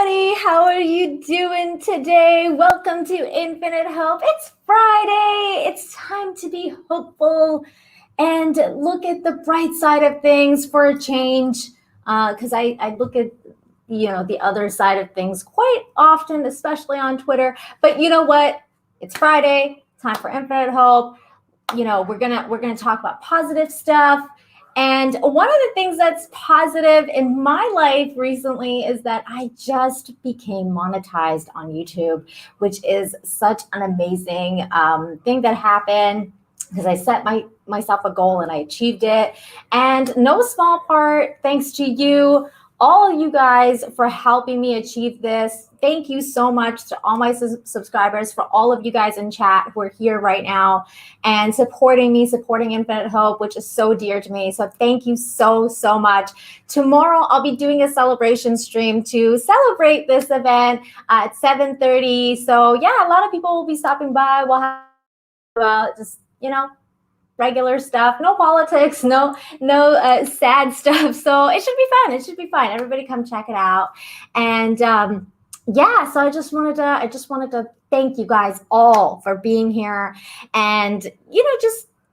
everybody. How are you doing today? Welcome to Infinite Hope. It's Friday. It's time to be hopeful and look at the bright side of things for a change. Because I look at the other side of things quite often, especially on Twitter. But you know what? It's Friday. Time for Infinite Hope. We're gonna talk about positive stuff. And one of the things that's positive in my life recently is that I just became monetized on YouTube, which is such an amazing thing that happened because I set myself a goal and I achieved it. And no small part thanks to you, all of you guys, for helping me achieve this. Thank you so much to all my subscribers, for all of you guys in chat who are here right now and supporting me, supporting Infinite Hope, which is so dear to me. So thank you so, so much. Tomorrow, I'll be doing a celebration stream to celebrate this event at 7:30. So yeah, a lot of people will be stopping by. We'll have just, regular stuff, no politics, no sad stuff. So it should be fun. It should be fun. Everybody come check it out. And so I just wanted to thank you guys all for being here and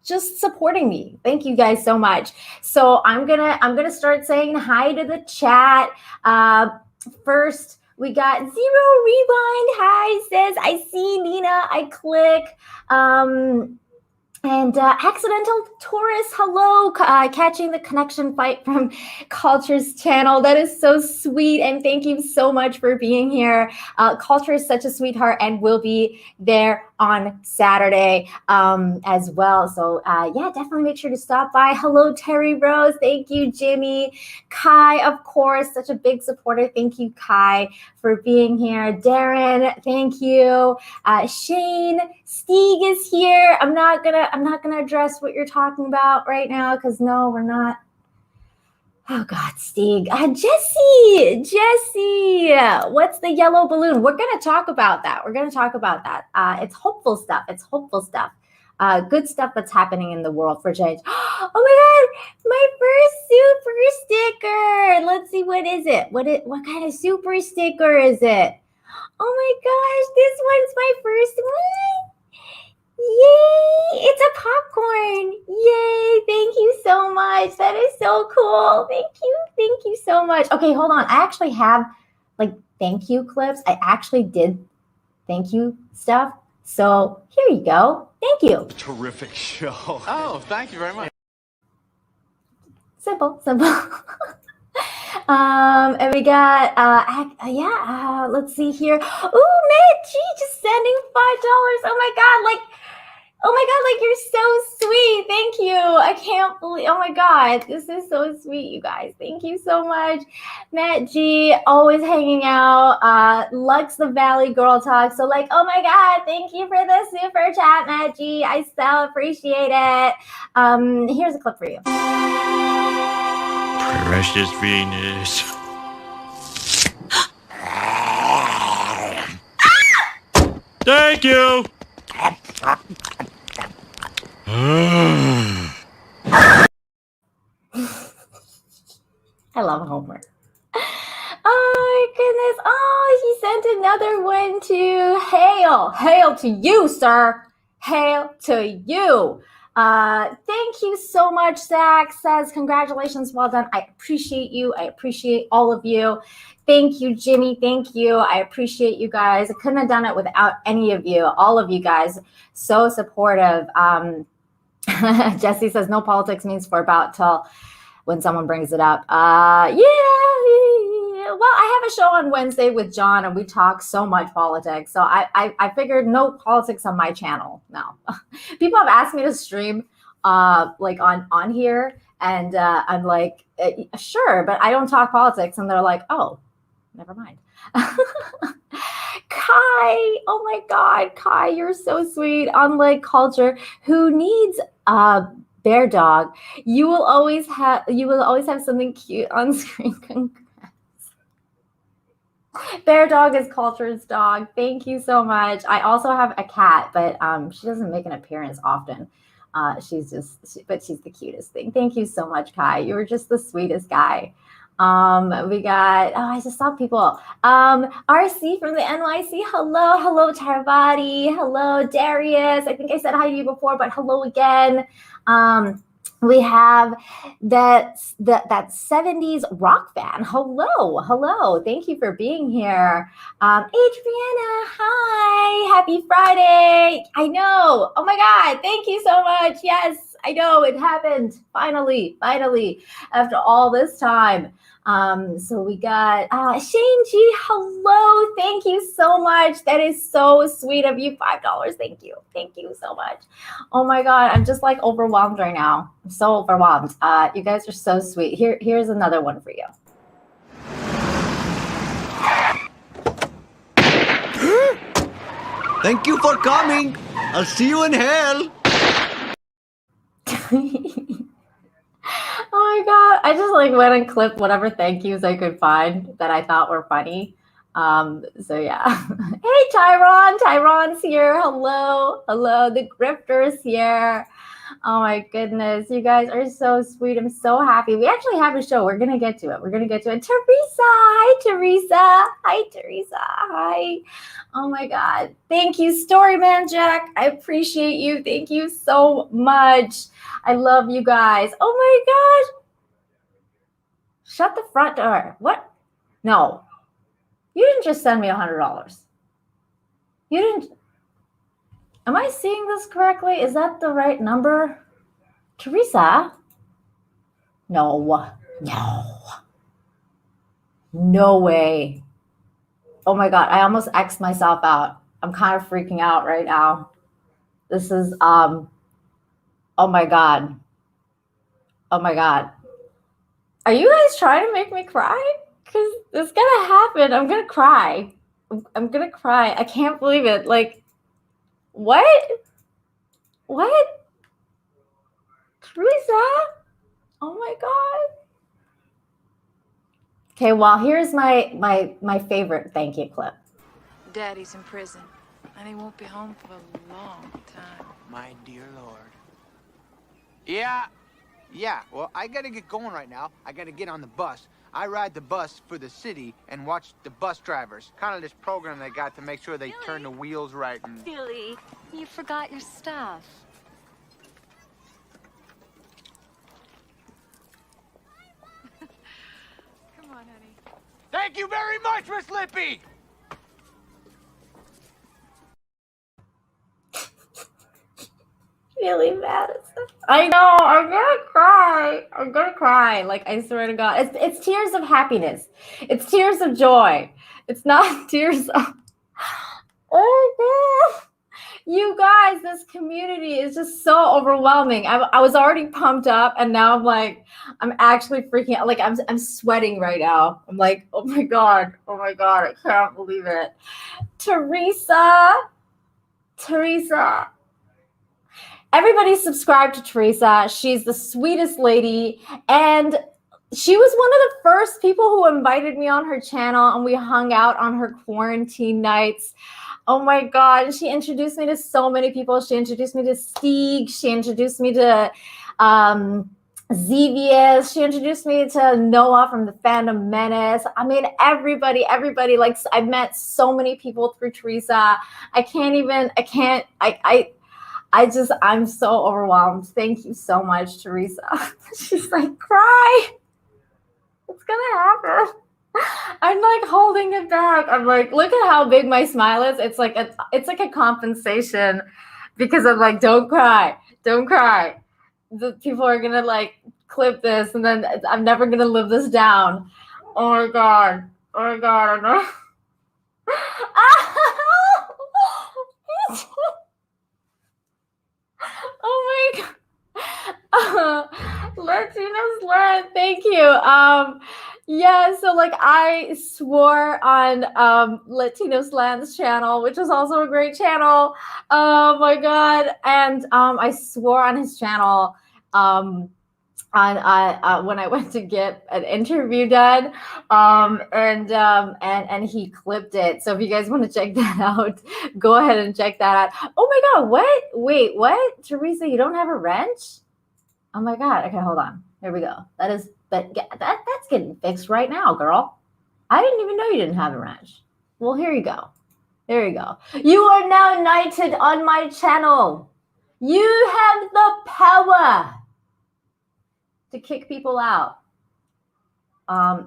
just supporting me. Thank you guys so much. So I'm gonna start saying hi to the chat. First, we got Zero Rewind. Hi, says I see Nina. I click. And Accidental Taurus, hello, catching the connection fight from Culture's channel. That is so sweet, and thank you so much for being here. Culture is such a sweetheart and will be there on Saturday as well. So definitely make sure to stop by. Hello, Terry Rose. Thank you, Jimmy. Kai, of course, such a big supporter. Thank you, Kai, for being here. Darren, thank you. Shane, Stieg is here. I'm not gonna address what you're talking about right now because no, we're not. Oh God, Stieg. Jesse, what's the yellow balloon? We're gonna talk about that. It's hopeful stuff. Good stuff that's happening in the world for change. Oh my God, my first super sticker. Let's see, what is it? What kind of super sticker is it? Oh my gosh, this one's my first one. Yay, it's a popcorn. Yay, thank you so much. That is so cool. Thank you so much. Okay, hold on. I actually have thank you clips. I actually did thank you stuff. So here you go. Thank you. Terrific show. Oh, thank you very much. Simple. And we got, let's see here. Ooh, Matt G just sending $5. Oh my God, you're so sweet. Thank you. I can't believe, oh my God, this is so sweet, you guys. Thank you so much. Matt G, always hanging out. Lux the Valley Girl Talk. So oh my God, thank you for the super chat, Matt G. I so appreciate it. Here's a clip for you. Precious Venus. Thank you. I love Homer. Oh my goodness. Oh, he sent another one to Hail. Hail to you, sir. Hail to you. Thank you so much, Zach. Says, congratulations, well done. I appreciate you. I appreciate all of you. Thank you, Jimmy. Thank you. I appreciate you guys. I couldn't have done it without any of you. All of you guys, so supportive. Jesse says, no politics means for about till when someone brings it up. Well, I have a show on Wednesday with John, and we talk so much politics. So I figured no politics on my channel. No, people have asked me to stream on here, and I'm like, sure, but I don't talk politics. And they're like, oh, never mind. Kai, oh my God, Kai, you're so sweet. Unlike Culture, who needs a bear dog, you will always have something cute on screen. Congrats. Bear dog is Culture's dog. Thank you so much. I also have a cat, but she doesn't make an appearance often. But she's the cutest thing. Thank you so much, Kai. You're just the sweetest guy. We got, oh, I just saw people. RC from the NYC. Hello, Tarvati. Hello, Darius. I think I said hi to you before, but hello again. We have that 70s rock fan. Hello. Thank you for being here. Adriana, hi. Happy Friday. I know. Oh my God. Thank you so much. Yes, I know it happened. Finally, after all this time. So we got Shane G. Hello. Thank you so much. That is so sweet of you. $5. Thank you so much. Oh my God, I'm just like overwhelmed right now. I'm so overwhelmed. You guys are so sweet. Here's another one for you. Thank you for coming. I'll see you in hell. Oh my God, I just like went and clipped whatever thank yous I could find that I thought were funny. So yeah. Hey Tyron's here. Hello. The grifter's here. Oh my goodness, you guys are so sweet. I'm so happy. We actually have a show. We're gonna get to it. Teresa, hi Teresa. Hi. Oh my God. Thank you, Storyman Jack. I appreciate you. Thank you so much. I love you guys. Oh my gosh. Shut the front door. What? No. You didn't just send me $100. You didn't. Am I seeing this correctly? Is that the right number? Teresa? No. No way. Oh my God. I almost X'd myself out. I'm kind of freaking out right now. This is, oh my God. Are you guys trying to make me cry? Because it's going to happen. I'm going to cry. I can't believe it. Like, what? Teresa? Oh my God. Okay, well, here's my favorite thank you clip. Daddy's in prison, and he won't be home for a long time. My dear Lord. Yeah, well, I gotta get going right now. I gotta get on the bus. I ride the bus for the city and watch the bus drivers. Kind of this program they got to make sure they turn the wheels right and... Billy, you forgot your stuff. Come on, honey. Thank you very much, Miss Lippy! Really Madison. I know. I'm gonna cry. Like, I swear to God, it's tears of happiness. It's tears of joy. It's not tears of. Oh God. You guys, this community is just so overwhelming. I was already pumped up, and now I'm actually freaking out. Like, I'm sweating right now. I'm like, oh my God, I can't believe it. Teresa. Everybody subscribe to Teresa. She's the sweetest lady. And she was one of the first people who invited me on her channel, and we hung out on her quarantine nights. Oh my God. She introduced me to so many people. She introduced me to Stieg. She introduced me to Zevious. She introduced me to Noah from the Phantom Menace. I mean, everybody, like, I've met so many people through Teresa. I'm so overwhelmed. Thank you so much, Teresa. She's like, cry. It's gonna happen. I'm like holding it back. I'm like, look at how big my smile is. It's like a compensation because I'm like, don't cry. The people are gonna like clip this, and then I'm never gonna live this down. Oh my God. I know. Oh my God. Latino's Land, thank you. Yeah, so like I swore on Latinos Land's channel, which is also a great channel. Oh my God. And I swore on his channel when I went to get an interview done, and he clipped it. So if you guys want to check that out, go ahead and check that out. Oh my God, what? Wait, what? Teresa, you don't have a wrench? Oh my God. Okay, hold on. Here we go. That is But that's getting fixed right now, girl. I didn't even know you didn't have a wrench. Well, here you go. There you go. You are now knighted on my channel. You have the power to kick people out.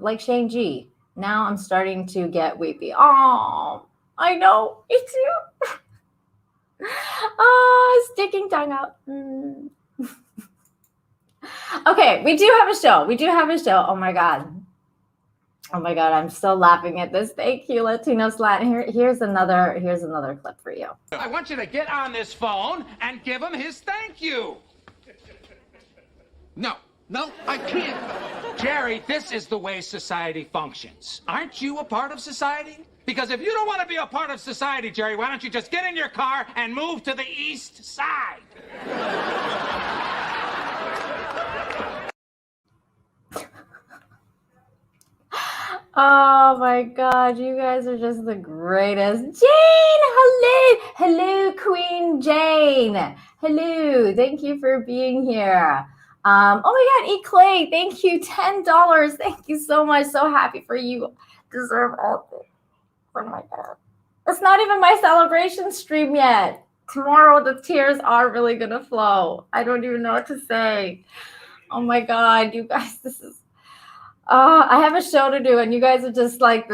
Like Shane G. Now I'm starting to get weepy. Oh, I know. It's you. Sticking tongue out. Okay, we do have a show. Oh my God. I'm still laughing at this. Thank you, Latino Slant. Here's another clip for you. I want you to get on this phone and give him his thank you. No, I can't. Jerry, this is the way society functions. Aren't you a part of society? Because if you don't want to be a part of society, Jerry, why don't you just get in your car and move to the east side? Oh my God, you guys are just the greatest. Jane, hello, Queen Jane. Hello, thank you for being here. Oh my God, E. Clay, thank you, $10. Thank you so much. So happy for you. Deserve all this. Oh my God. It's not even my celebration stream yet. Tomorrow the tears are really gonna flow. I don't even know what to say. Oh my God, you guys, this is I have a show to do, and you guys are just like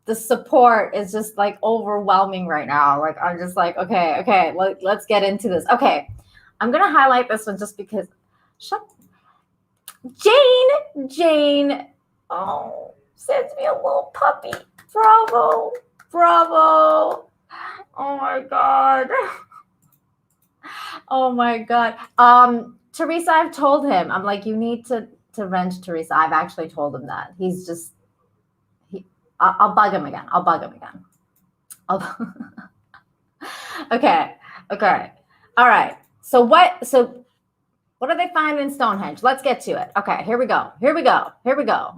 the support is just like overwhelming right now. Like I'm just like, okay, let's get into this. Okay, I'm gonna highlight this one just because. Jane. Oh, sends me a little puppy. Bravo. Oh my God. Oh my God. Teresa, I've told him. I'm like, you need to wrench Teresa. I've actually told him that. He's just I'll bug him again. Okay. All right. So what do they find in Stonehenge? Let's get to it. Okay, here we go.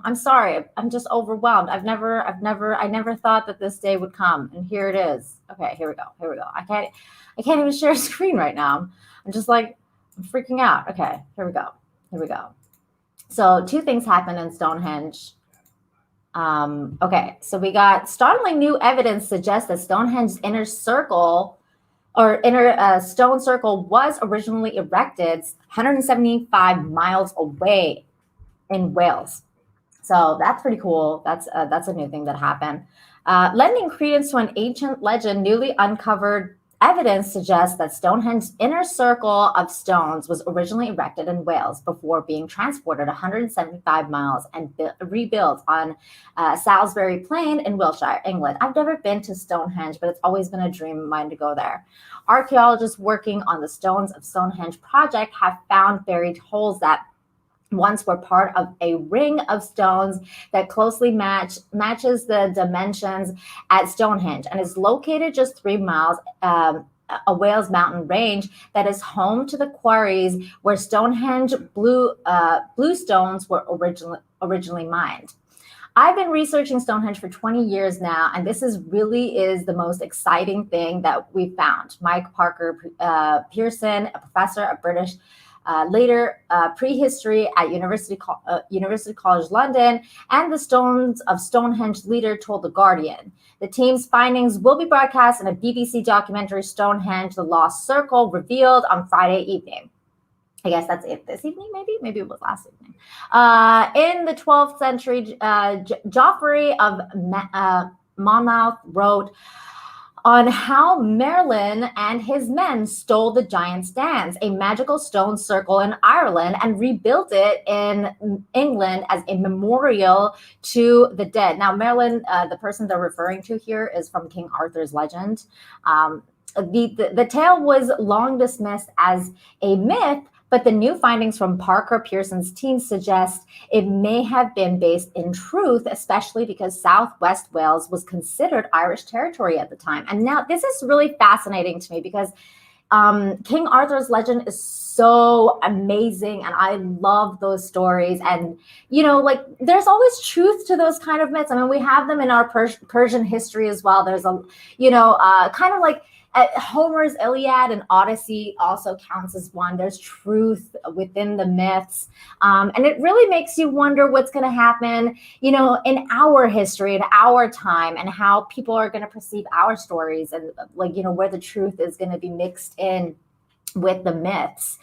I'm sorry. I'm just overwhelmed. I never thought that this day would come, and here it is. Okay, here we go. I can't even share a screen right now. I'm just like, I'm freaking out. Okay, here we go. So 2 things happened in Stonehenge. Okay, so we got startling new evidence suggests that Stonehenge's inner stone circle was originally erected 175 miles away in Wales. So that's pretty cool. That's a new thing that happened. Lending credence to an ancient legend, newly uncovered evidence suggests that Stonehenge's inner circle of stones was originally erected in Wales before being transported 175 miles and rebuilt on Salisbury Plain in Wiltshire, England. I've never been to Stonehenge, but it's always been a dream of mine to go there. Archaeologists working on the Stones of Stonehenge project have found buried holes that once were part of a ring of stones that closely matches the dimensions at Stonehenge and is located just 3 miles a Wales mountain range that is home to the quarries where Stonehenge blue stones were originally mined. I've been researching Stonehenge for 20 years now, and this really is the most exciting thing that we found. Mike Parker Pearson, a professor of British later prehistory at University College London, and the Stones of Stonehenge leader told The Guardian. The team's findings will be broadcast in a BBC documentary, Stonehenge, The Lost Circle, revealed on Friday evening. I guess that's it this evening, maybe it was last evening. In the 12th century, Geoffrey of Monmouth wrote on how Merlin and his men stole the giant's dance, a magical stone circle in Ireland, and rebuilt it in England as a memorial to the dead. Now, Merlin, the person they're referring to here, is from King Arthur's legend. The tale was long dismissed as a myth, but the new findings from Parker Pearson's team suggest it may have been based in truth, especially because Southwest Wales was considered Irish territory at the time. And now this is really fascinating to me because King Arthur's legend is so amazing, and I love those stories. And, you know, like, there's always truth to those kind of myths. I mean, we have them in our Persian history as well. There's a, kind of like, Homer's Iliad and Odyssey also counts as one. There's truth within the myths. And it really makes you wonder what's going to happen, in our history, in our time, and how people are going to perceive our stories, and where the truth is going to be mixed in with the myths.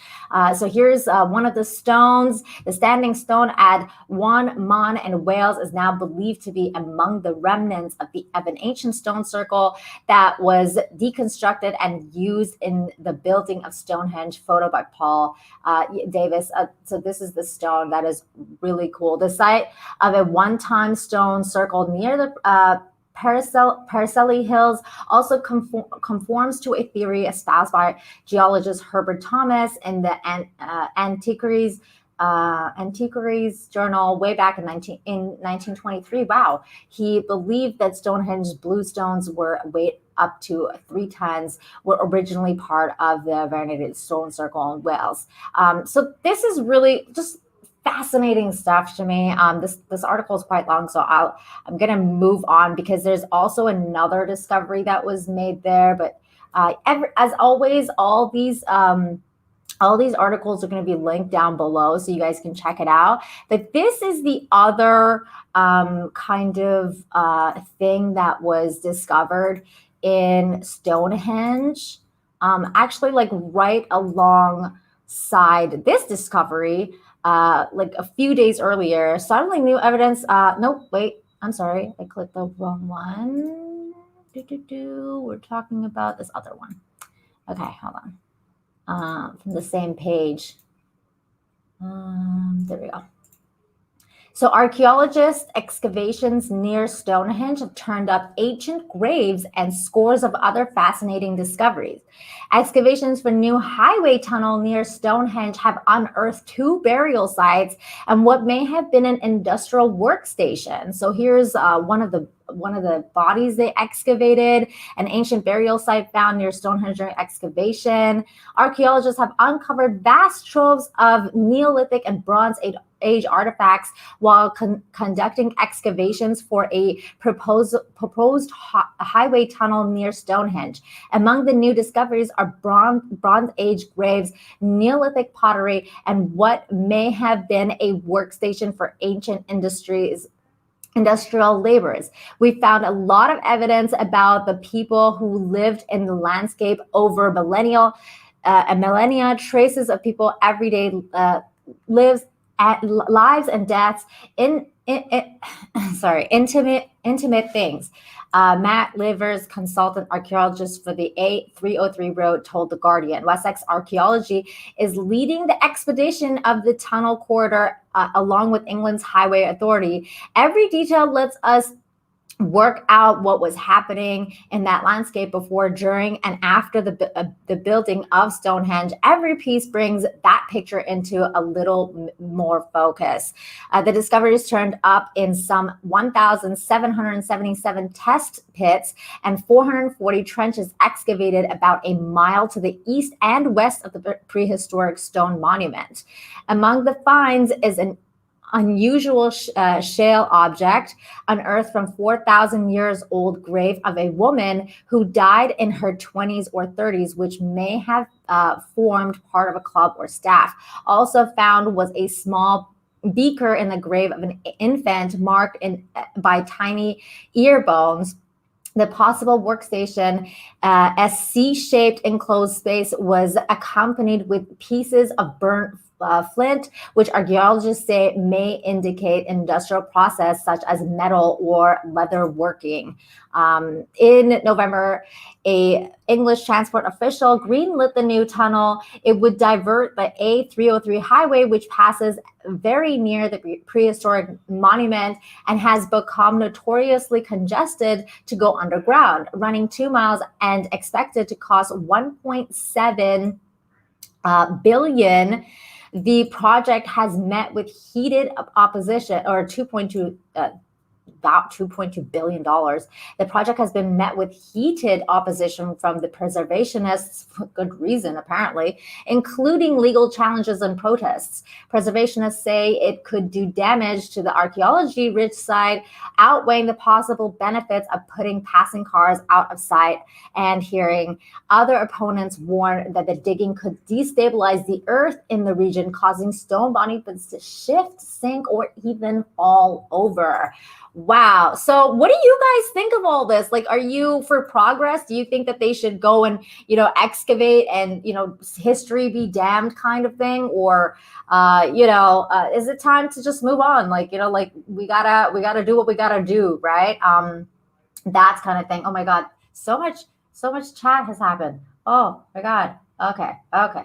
So here's one of the stones. The standing stone at Wan Mon in Wales is now believed to be among the remnants of an ancient stone circle that was deconstructed and used in the building of Stonehenge. Photo by Paul Davis. So this is the stone that is really cool. The site of a one-time stone circle near the Paraceli Hills also conforms to a theory espoused by geologist Herbert Thomas in the Antiquaries Journal way back in 1923. Wow, he believed that Stonehenge bluestones were weighed up to 3 tons, were originally part of the Variegated Stone Circle in Wales. So this is really just fascinating stuff to me. This article is quite long, so I'm gonna move on because there's also another discovery that was made there. But as always, all these articles are going to be linked down below, so you guys can check it out. But this is the other kind of thing that was discovered in Stonehenge. Actually, right alongside this discovery. A few days earlier, suddenly new evidence. No, wait, I'm sorry. I clicked the wrong one. We're talking about this other one. Okay, hold on. From the same page. There we go. So archaeologists' excavations near Stonehenge have turned up ancient graves and scores of other fascinating discoveries. Excavations for new highway tunnel near Stonehenge have unearthed 2 burial sites and what may have been an industrial workstation. So here's one of the bodies they excavated, an ancient burial site found near Stonehenge during excavation. Archaeologists have uncovered vast troves of Neolithic and Bronze Age artifacts while conducting excavations for a proposed highway tunnel near Stonehenge. Among the new discoveries are Bronze Age graves, Neolithic pottery, and what may have been a workstation for ancient industrial laborers. We found a lot of evidence about the people who lived in the landscape over millennia. Traces of people everyday lives and deaths intimate things. Matt Livers, consultant archaeologist for the A303 road, told The Guardian. Wessex Archaeology is leading the expedition of the tunnel corridor along with England's Highway Authority. Every detail lets us work out what was happening in that landscape before, during, and after the building of Stonehenge. Every piece brings that picture into a little more focus. The discoveries turned up in some 1,777 test pits and 440 trenches excavated about a mile to the east and west of the prehistoric stone monument. Among the finds is an unusual shale object unearthed from 4,000 years old grave of a woman who died in her 20s or 30s, which may have formed part of a club or staff. Also found was a small beaker in the grave of an infant marked by tiny ear bones. The possible workstation, a C-shaped enclosed space, was accompanied with pieces of burnt flint, which archaeologists say may indicate industrial process such as metal or leather working. In November, a English transport official greenlit the new tunnel. It would divert the A303 highway, which passes very near the prehistoric monument and has become notoriously congested, to go underground, running 2 miles and expected to cost 1.7 billion. The project has met with heated opposition, or 2.2 about $2.2 billion. The project has been met with heated opposition from the preservationists, for good reason apparently, including legal challenges and protests. Preservationists say it could do damage to the archaeology-rich site, outweighing the possible benefits of putting passing cars out of sight and hearing. Other opponents warn that the digging could destabilize the earth in the region, causing stone bodies to shift, sink, or even fall over. Wow. So what do you guys think of all this? Like, are you for progress? Do you think that they should go and, excavate and, history be damned kind of thing? Or, is it time to just move on? Like, we gotta do what we gotta do. Right. That kind of thing. Oh my God. So much chat has happened. Oh my God. Okay.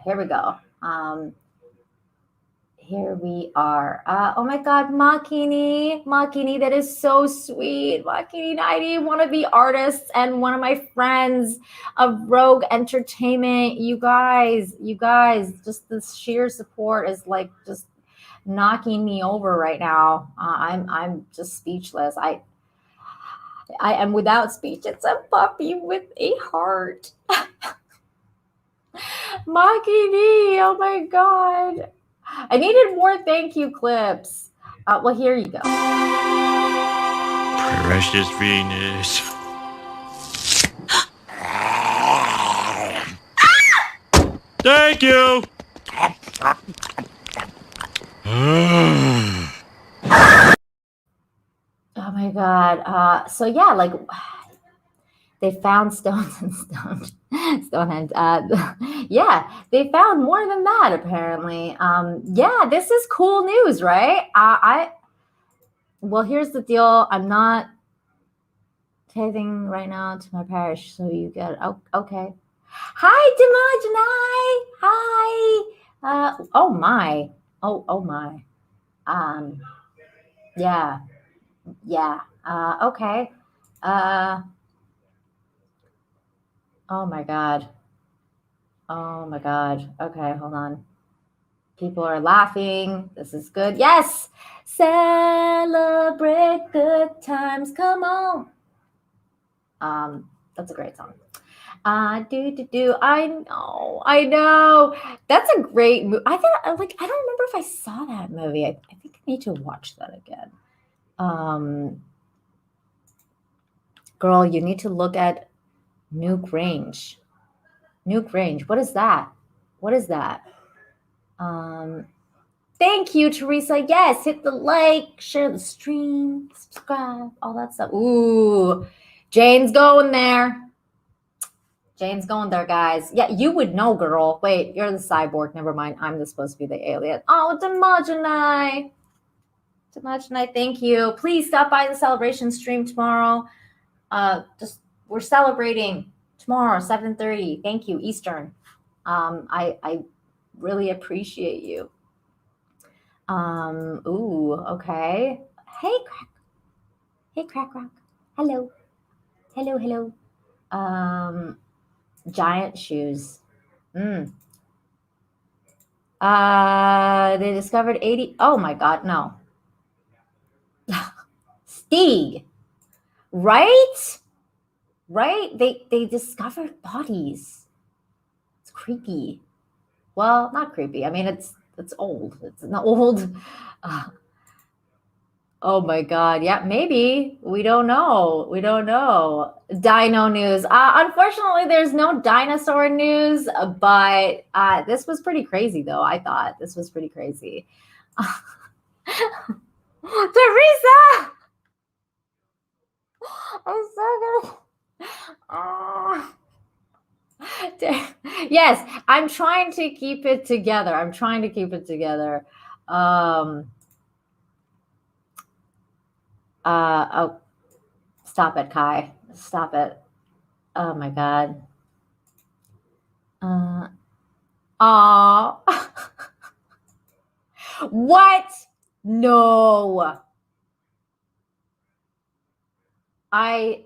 Here we go. Here we are. Oh my God, Makini, that is so sweet. Makini 90, one of the artists and one of my friends of Rogue Entertainment. You guys, just the sheer support is like just knocking me over right now. I'm just speechless. I am without speech. It's a puppy with a heart. Makini, oh my God. I needed more thank you clips. Well, here you go. Precious Venus. Thank you. Oh my God. So yeah, like they found stones and Stonehenge. Yeah, they found more than that apparently. Yeah, this is cool news, right? Well, here's the deal. I'm not tithing right now to my parish, so you get. Oh, okay. Hi, Demogenai. Hi. Oh my. Oh my. Yeah. Okay. Oh my God. Okay, hold on. People are laughing. This is good. Yes. Celebrate good times. Come on. That's a great song. I know. That's a great movie. I don't remember if I saw that movie. I think I need to watch that again. Girl, you need to look at Newgrange. What is that? Thank you, Teresa. Yes, hit the like, share the stream, subscribe, all that stuff. Ooh, Jane's going there. Guys. Yeah, you would know, girl. Wait, you're the cyborg. Never mind. I'm supposed to be the alien. Oh, Demogenai, thank you. Please stop by the celebration stream tomorrow. We're celebrating tomorrow, 7:30. Thank you, Eastern. I really appreciate you. Ooh, okay. Hey, Crack Rock. Hello. Giant shoes. They discovered 80. Oh my God, no. Stieg. Right? They discovered bodies. It's creepy. Well, not creepy. I mean, it's old. It's an old. Oh my God. Yeah, maybe. We don't know. Dino news. Unfortunately, there's no dinosaur news, but this was pretty crazy, though. I thought this was pretty crazy. Teresa! I'm so good. Oh. Yes, I'm trying to keep it together. Oh, stop it, Kai. Stop it. Oh my God. What? No. I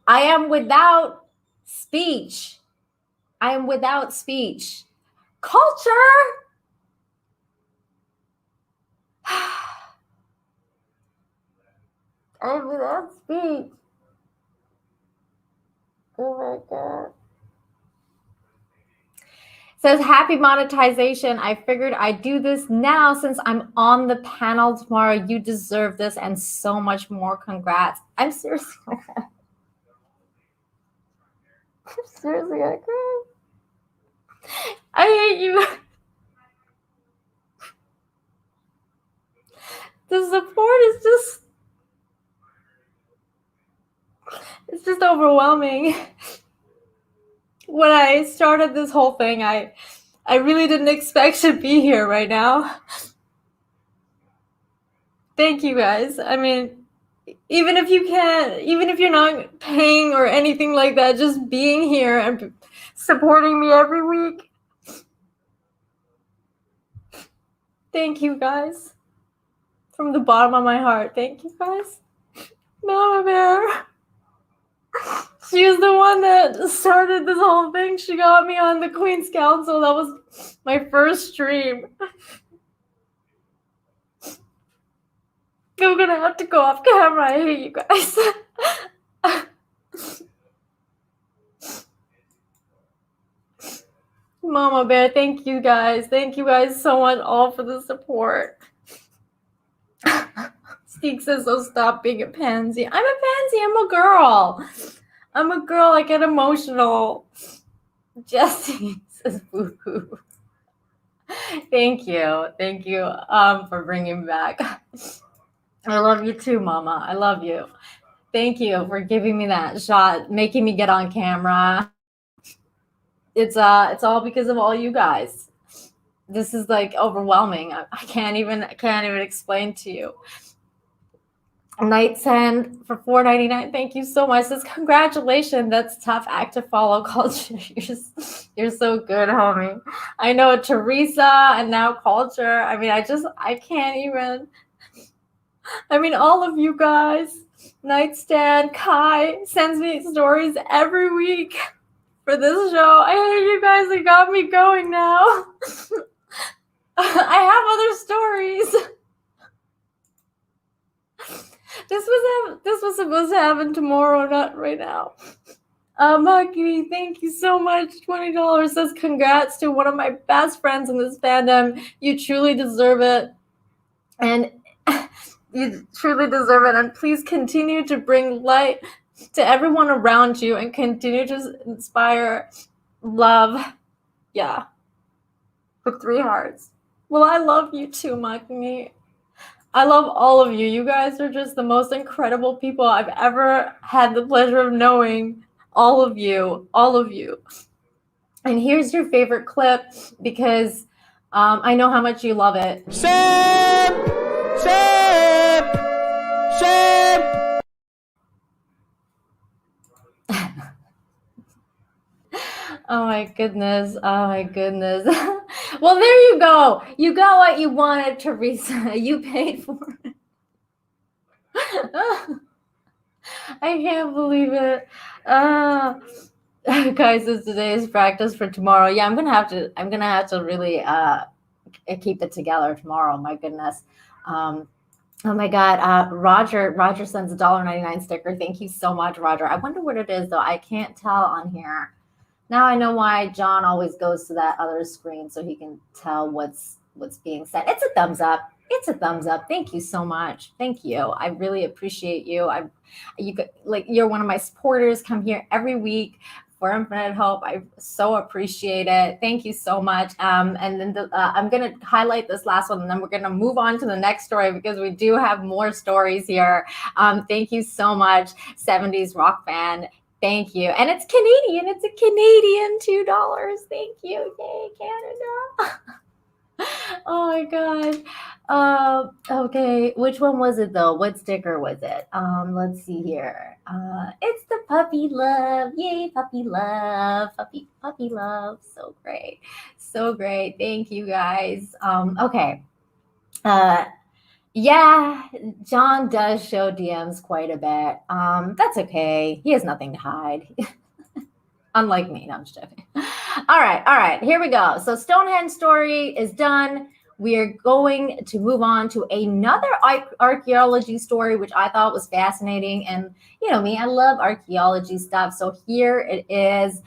am without speech. Culture. I mean, that speech. Oh my god. Says happy monetization. I figured I'd do this now since I'm on the panel tomorrow. You deserve this and so much more. Congrats. I'm seriously gonna cry. I'm seriously gonna cry. I hate you. The support is just overwhelming. When I started this whole thing, I really didn't expect to be here right now. Thank you guys. I mean, even if you're not paying or anything like that, just being here and supporting me every week. Thank you guys. From the bottom of my heart. Thank you guys. Mama Bear. She was the one that started this whole thing. She got me on the Queen's Council. That was my first stream. I'm gonna have to go off camera. I hate you guys. Mama Bear, thank you guys. Thank you guys so much all for the support. Steek says, so stop being a pansy. I'm a pansy. I'm a girl. I'm a girl. I get emotional. Jesse says, boo-hoo. Thank you. Thank you for bringing me back. I love you too, Mama. I love you. Thank you for giving me that shot, making me get on camera. It's all because of all you guys. This is like overwhelming. I can't even explain to you. Night Send for $4.99. Thank you so much. Says congratulations. That's tough act to follow. Culture. You're so good, homie. I know Teresa and now Culture. I mean, I can't even. I mean, all of you guys. Nightstand, Kai sends me stories every week for this show. I hate you guys. It got me going now. I have other stories. This was supposed to happen tomorrow, not right now. Maki, thank you so much. $20 says congrats to one of my best friends in this fandom. You truly deserve it. And you truly deserve it. And please continue to bring light to everyone around you and continue to inspire love. Yeah. With 3 hearts. Well, I love you too, Maki. I love all of you. You guys are just the most incredible people I've ever had the pleasure of knowing. All of you. All of you. And here's your favorite clip because I know how much you love it. Sam! Oh my goodness. Oh my goodness. Well, there you go. You got what you wanted, Teresa. You paid for it. I can't believe it. Guys, this today's practice for tomorrow. Yeah, I'm gonna have to really keep it together tomorrow. My goodness. Oh my God. Roger sends a $1.99 sticker. Thank you so much, Roger. I wonder what it is though. I can't tell on here. Now I know why John always goes to that other screen so he can tell what's being said. It's a thumbs up. It's a thumbs up. Thank you so much. Thank you. I really appreciate you. You're one of my supporters. Come here every week for Infinite Hope. I so appreciate it. Thank you so much. And then I'm going to highlight this last one, and then we're going to move on to the next story because we do have more stories here. Thank you so much, 70s rock fan. Thank you. And it's Canadian. It's a Canadian $2. Thank you. Yay, Canada. Oh my God. Okay. Which one was it though? What sticker was it? Let's see here. It's the puppy love. Yay, puppy love. Puppy love. So great. So great. Thank you guys. Okay. Yeah, John does show DMs quite a bit. That's okay. He has nothing to hide. Unlike me. No, I'm just joking. All right. Here we go. So Stonehenge story is done. we are going to move on to another archaeology story, which I thought was fascinating. And you know me, I love archaeology stuff. So here it is.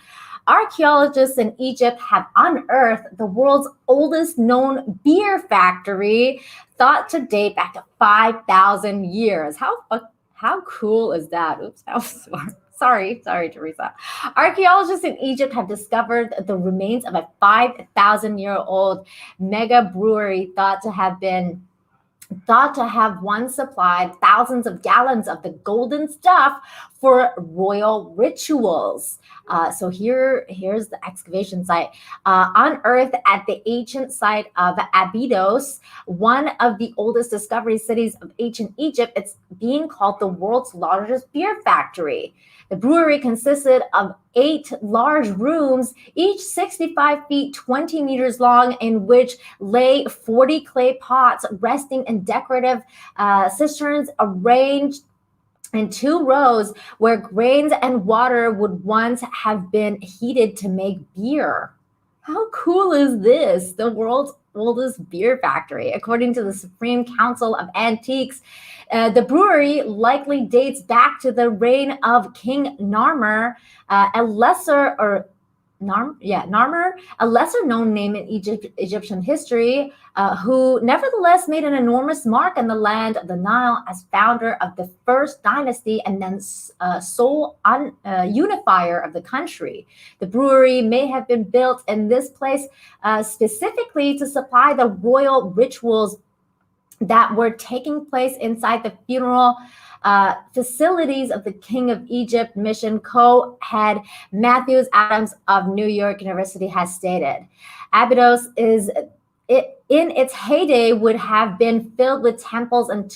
Archaeologists in Egypt have unearthed the world's oldest known beer factory, thought to date back to 5,000 years. How cool is that? Oops, that was smart. Sorry, Teresa. Archaeologists in Egypt have discovered the remains of a 5,000-year-old mega brewery thought to have once supplied thousands of gallons of the golden stuff for royal rituals. So here's the excavation site. Unearthed at the ancient site of Abydos, one of the oldest discovery cities of ancient Egypt. It's being called the world's largest beer factory. The brewery consisted of 8 large rooms, each 65 feet, 20 meters long, in which lay 40 clay pots resting in decorative cisterns arranged in 2 rows where grains and water would once have been heated to make beer. How cool is this? The world's oldest beer factory. According to the Supreme Council of Antiques, the brewery likely dates back to the reign of King Narmer, Narmer, a lesser known name in Egyptian history, who nevertheless made an enormous mark in the land of the Nile as founder of the first dynasty and then sole unifier of the country. The brewery may have been built in this place specifically to supply the royal rituals that were taking place inside the funeral facilities of the King of Egypt mission co-head Matthews Adams of New York University has stated. Abydos in its heyday would have been filled with temples and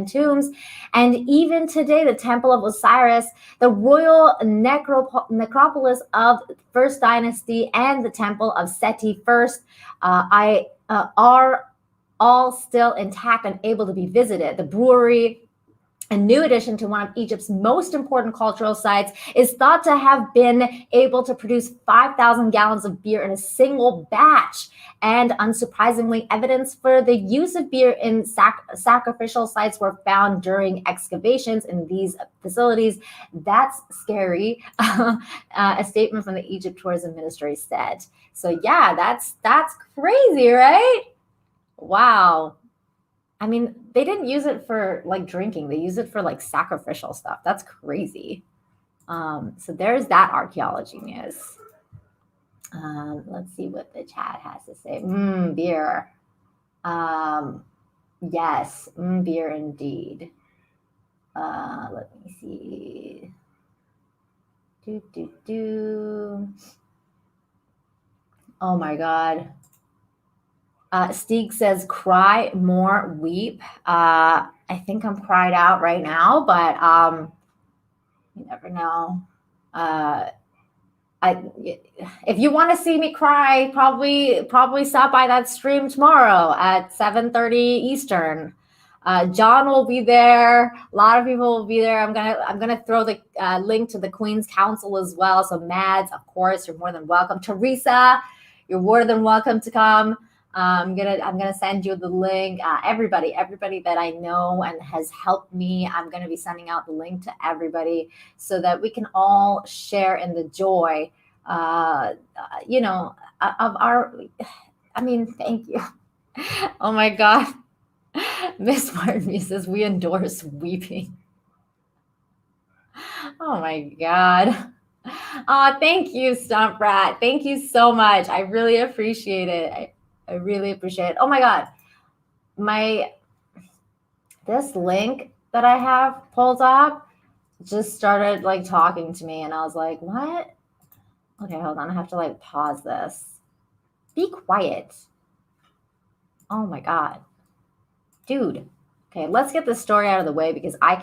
tombs, and even today the Temple of Osiris, the royal necropolis of the First Dynasty, and the Temple of Seti I are all still intact and able to be visited. The brewery, a new addition to one of Egypt's most important cultural sites, is thought to have been able to produce 5,000 gallons of beer in a single batch. And unsurprisingly, evidence for the use of beer in sacrificial sites were found during excavations in these facilities. That's scary, a statement from the Egypt Tourism Ministry said. So yeah, that's crazy, right? Wow. I mean, they didn't use it for like drinking. They use it for like sacrificial stuff. That's crazy. So there's that archaeology news. Let's see what the chat has to say. Beer. Yes, beer indeed. Let me see. Oh my God. Steeg says, cry more, weep. I think I'm cried out right now, but you never know. If you want to see me cry, probably stop by that stream tomorrow at 7:30 Eastern. John will be there. A lot of people will be there. I'm gonna throw the link to the Queen's Council as well. So Mads, of course, you're more than welcome. Teresa, you're more than welcome to come. I'm gonna send you the link. Everybody that I know and has helped me, I'm gonna be sending out the link to everybody so that we can all share in the joy, of our. I mean, thank you. Oh my God, Miss Martin says we endorse weeping. Oh my God. Thank you, Stump Rat. Thank you so much. I really appreciate it. I really appreciate it. Oh my God. This link that I have pulled up just started like talking to me and I was like, what? Okay, hold on. I have to like pause this. Be quiet. Oh my God. Dude. Okay, let's get this story out of the way because I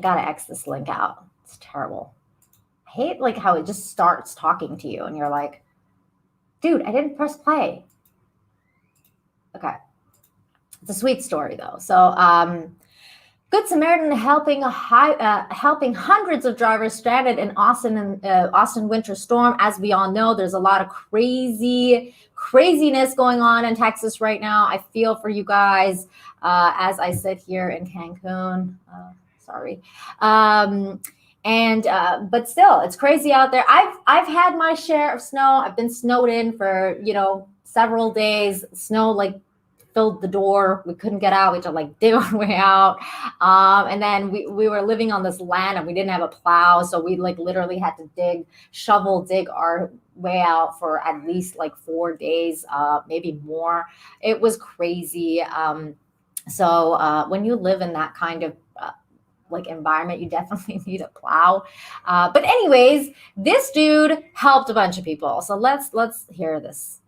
gotta X this link out. It's terrible. I hate like how it just starts talking to you and you're like, dude, I didn't press play. Okay. It's a sweet story though. So Good Samaritan helping hundreds of drivers stranded in Austin winter storm. As we all know, there's a lot of craziness going on in Texas right now. I feel for you guys as I sit here in Cancun. Sorry. But still, it's crazy out there. I've had my share of snow. I've been snowed in for several days. Snow like filled the door. We couldn't get out. We had to like dig our way out. And then we were living on this land and we didn't have a plow. So we like literally had to dig our way out for at least like 4 days, maybe more. It was crazy. So when you live in that kind of like environment, you definitely need a plow. But anyways, this dude helped a bunch of people. So let's hear this.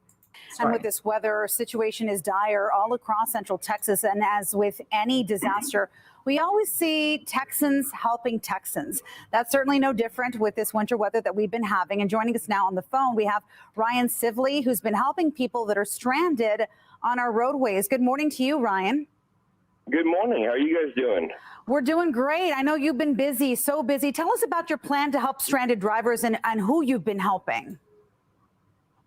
And with this weather, situation is dire all across Central Texas. And as with any disaster, we always see Texans helping Texans. That's certainly no different with this winter weather that we've been having. And joining us now on the phone, we have Ryan Sivley, who's been helping people that are stranded on our roadways. Good morning to you, Ryan. Good morning. How are you guys doing? We're doing great. I know you've been busy, so busy. Tell us about your plan to help stranded drivers and who you've been helping.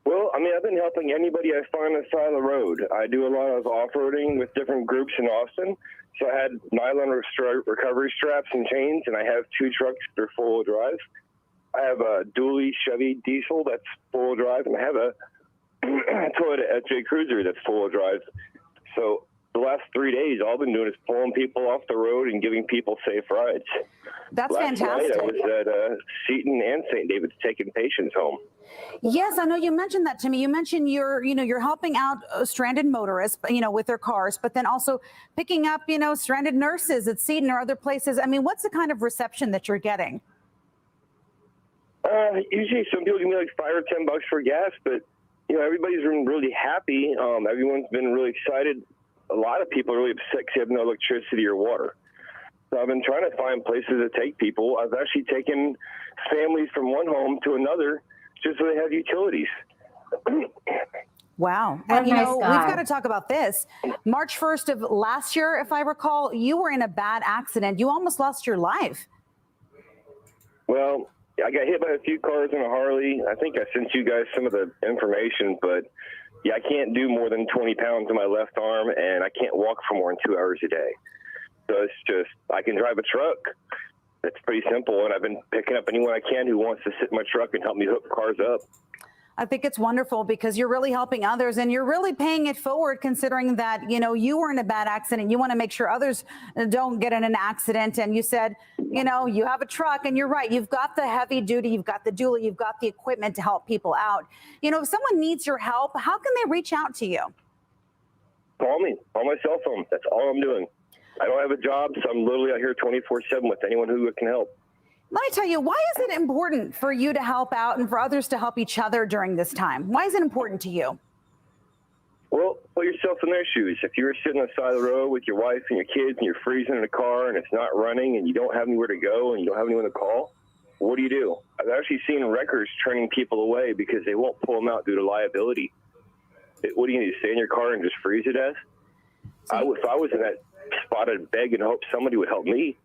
Well, I mean, I've been helping anybody I find on the side of the road. I do a lot of off-roading with different groups in Austin. So I had nylon recovery straps and chains, and I have 2 trucks that are four-wheel drive. I have a dually Chevy diesel that's four-wheel drive, and I have a Toyota FJ Cruiser that's four-wheel drive. So the last 3 days, all I've been doing is pulling people off the road and giving people safe rides. That's last fantastic. Night I was at Seton and St. David's taking patients home. Yes, I know you mentioned that to me. You mentioned you're helping out stranded motorists, with their cars, but then also picking up, stranded nurses at Seton or other places. I mean, what's the kind of reception that you're getting? Usually some people give me like $5 or $10 for gas, but everybody's been really happy. Everyone's been really excited. A lot of people are really upset because they have no electricity or water. So I've been trying to find places to take people. I've actually taken families from one home to another just so they have utilities. Wow. What And, a nice we've guy. got to talk about this. March 1st of last year, if I recall, you were in a bad accident. You almost lost your life. Well, I got hit by a few cars on a Harley. I think I sent you guys some of the information, but yeah, I can't do more than 20 pounds on my left arm, and I can't walk for more than 2 hours a day. So it's just, I can drive a truck. It's pretty simple, and I've been picking up anyone I can who wants to sit in my truck and help me hook cars up. I think it's wonderful because you're really helping others and you're really paying it forward, considering that, you were in a bad accident. You want to make sure others don't get in an accident. And you said, you have a truck, and you're right. You've got the heavy duty, you've got the dually, you've got the equipment to help people out. If someone needs your help, how can they reach out to you? Call me on my cell phone. That's all I'm doing. I don't have a job, so I'm literally out here 24/7 with anyone who can help. Let me tell you, why is it important for you to help out and for others to help each other during this time? Why is it important to you? Well, put yourself in their shoes. If you were sitting on the side of the road with your wife and your kids and you're freezing in a car and it's not running and you don't have anywhere to go and you don't have anyone to call, what do? I've actually seen wreckers turning people away because they won't pull them out due to liability. What do you need, to stay in your car and just freeze to death? If I was in that spot, I'd beg and hope somebody would help me.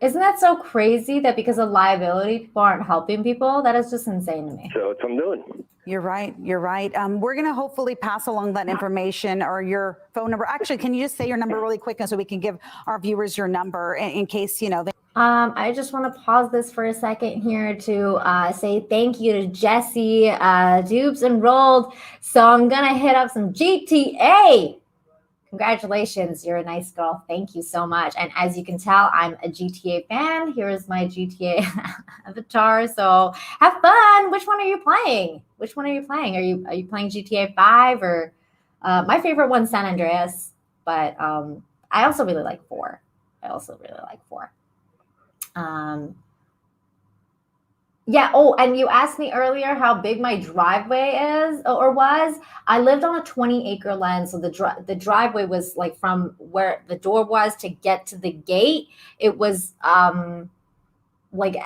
Isn't that so crazy that because of liability, people aren't helping people? That is just insane to me. So that's what I'm doing. You're right. You're right. We're going to hopefully pass along that information or your phone number. Actually, can you just say your number really quick so we can give our viewers your number in case, they... I just want to pause this for a second here to say thank you to Jesse. Dupes enrolled. So I'm going to hit up some GTA. Congratulations, you're a nice girl. Thank you so much. And as you can tell, I'm a GTA fan. Here is my GTA avatar. So have fun. Which one are you playing? Are you playing GTA 5 or my favorite one's San Andreas, but I also really like 4. Yeah. Oh, and you asked me earlier how big my driveway is or was. I lived on a 20-acre land, so the driveway was like from where the door was to get to the gate. It was like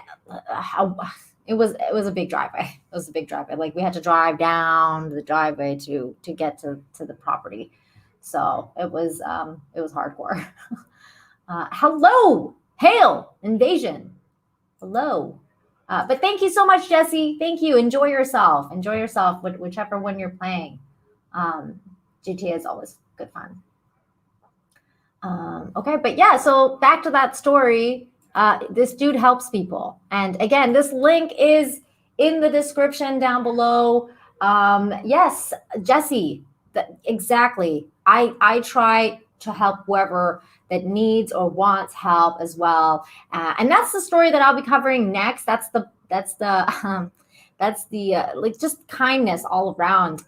it was a big driveway. It was a big driveway. Like we had to drive down the driveway to get to the property. So it was hardcore. Hello, hail, invasion. Hello. But thank you so much, Jesse. Thank you. Enjoy yourself. Enjoy yourself, whichever one you're playing. GTA is always good fun. Okay, but yeah, so back to that story. This dude helps people. And again, this link is in the description down below. Yes, Jesse, exactly. I try to help whoever that needs or wants help as well. And that's the story that I'll be covering next. That's the like just kindness all around.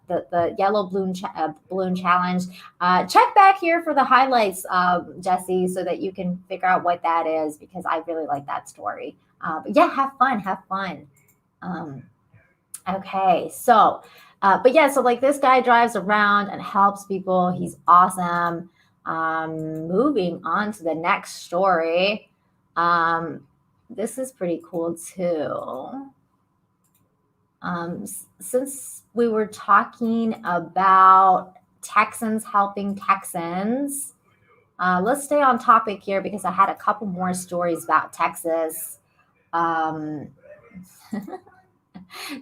The yellow balloon challenge. Check back here for the highlights, Jesse, so that you can figure out what that is, because I really like that story. But yeah, have fun. Okay, so, but yeah, so like this guy drives around and helps people. He's awesome. Moving on to the next story. This is pretty cool too. Since we were talking about Texans helping Texans, let's stay on topic here because I had a couple more stories about Texas.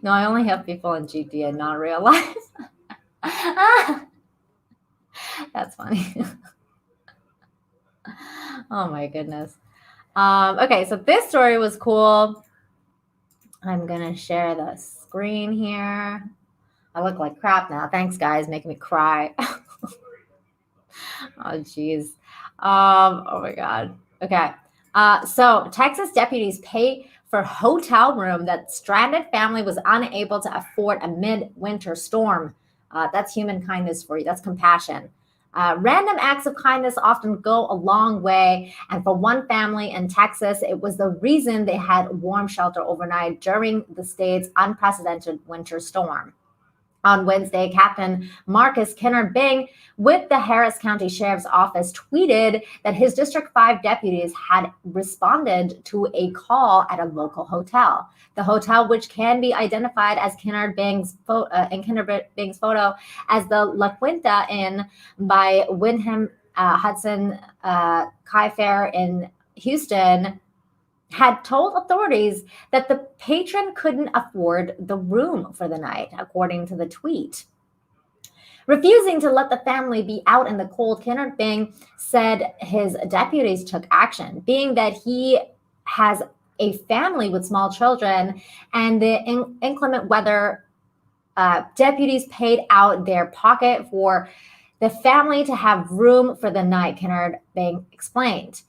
No, I only have people in GTA, not real life. That's funny. Oh my goodness. Okay, so this story was cool. I'm gonna share the screen here. I look like crap now. Thanks, guys, making me cry. Oh, geez. Oh my God. Okay. So Texas deputies pay for hotel room that stranded family was unable to afford amid winter storm. That's human kindness for you. That's compassion. Random acts of kindness often go a long way. And for one family in Texas, it was the reason they had warm shelter overnight during the state's unprecedented winter storm. On Wednesday, Captain Marcus Kennard Bing with the Harris County Sheriff's Office tweeted that his District 5 deputies had responded to a call at a local hotel. The hotel, which can be identified as Kennard Bing's photo as the La Quinta Inn by Wyndham Hudson Kaifair in Houston, had told authorities that the patron couldn't afford the room for the night, according to the tweet. Refusing to let the family be out in the cold, Kennard Bing said his deputies took action, being that he has a family with small children and the inclement weather. Deputies paid out their pocket for the family to have room for the night, Kennard Bing explained.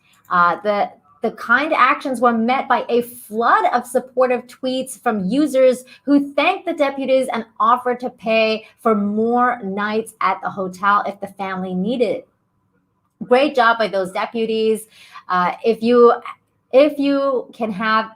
The kind actions were met by a flood of supportive tweets from users who thanked the deputies and offered to pay for more nights at the hotel if the family needed it. Great job by those deputies. If you can have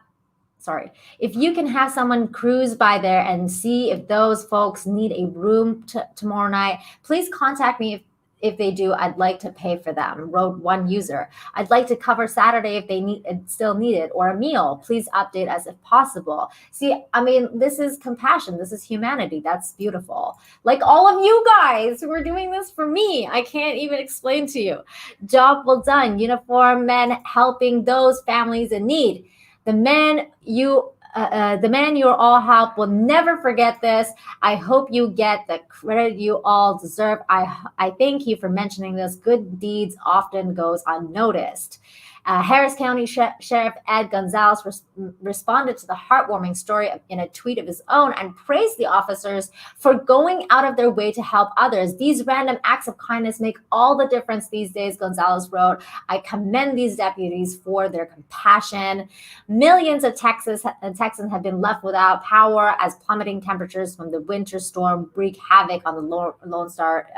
someone cruise by there and see if those folks need a room tomorrow night, please contact me. If they do, I'd like to pay for them, wrote one user. I'd like to cover Saturday if they still need it, or a meal. Please update us if possible. See, I mean, this is compassion. This is humanity. That's beautiful. Like all of you guys who are doing this for me. I can't even explain to you. Job well done. Uniform men helping those families in need. The man you all help will never forget this. I hope you get the credit you all deserve. I thank you for mentioning this. Good deeds often goes unnoticed. Harris County Sheriff Ed Gonzalez responded to the heartwarming story in a tweet of his own and praised the officers for going out of their way to help others. These random acts of kindness make all the difference these days, Gonzalez wrote. I commend these deputies for their compassion. Millions of Texans have been left without power as plummeting temperatures from the winter storm wreak havoc on the Lone Star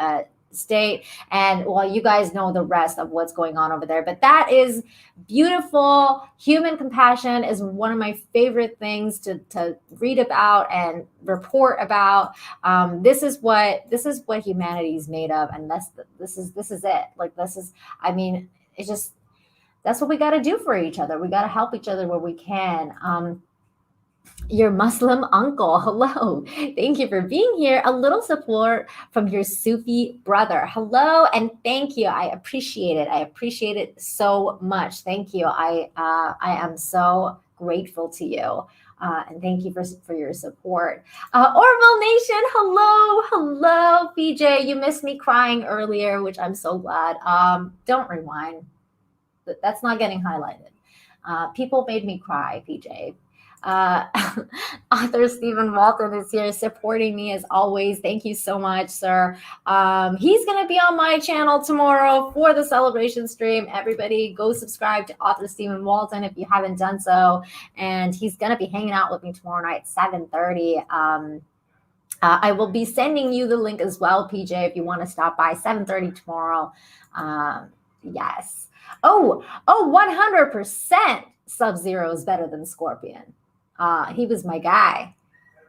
State. And well, you guys know the rest of what's going on over there, but that is beautiful. Human compassion is one of my favorite things to read about and report about. This is what humanity is made of, and this is it. Like I mean, it's just, that's what we got to do for each other. We got to help each other where we can. Your Muslim uncle. Hello. Thank you for being here. A little support from your Sufi brother. Hello and thank you. I appreciate it. I appreciate it so much. Thank you. I am so grateful to you. And thank you for your support. Orville Nation, hello, hello, PJ. You missed me crying earlier, which I'm so glad. Don't rewind. That's not getting highlighted. People made me cry, PJ. Author Stephen Walton is here supporting me as always. Thank you so much, sir. He's going to be on my channel tomorrow for the celebration stream. Everybody go subscribe to Author Stephen Walton if you haven't done so. And he's going to be hanging out with me tomorrow night at 7:30. I will be sending you the link as well, PJ, if you want to stop by 7:30 tomorrow. Yes. Oh, 100% Sub-Zero is better than Scorpion. He was my guy.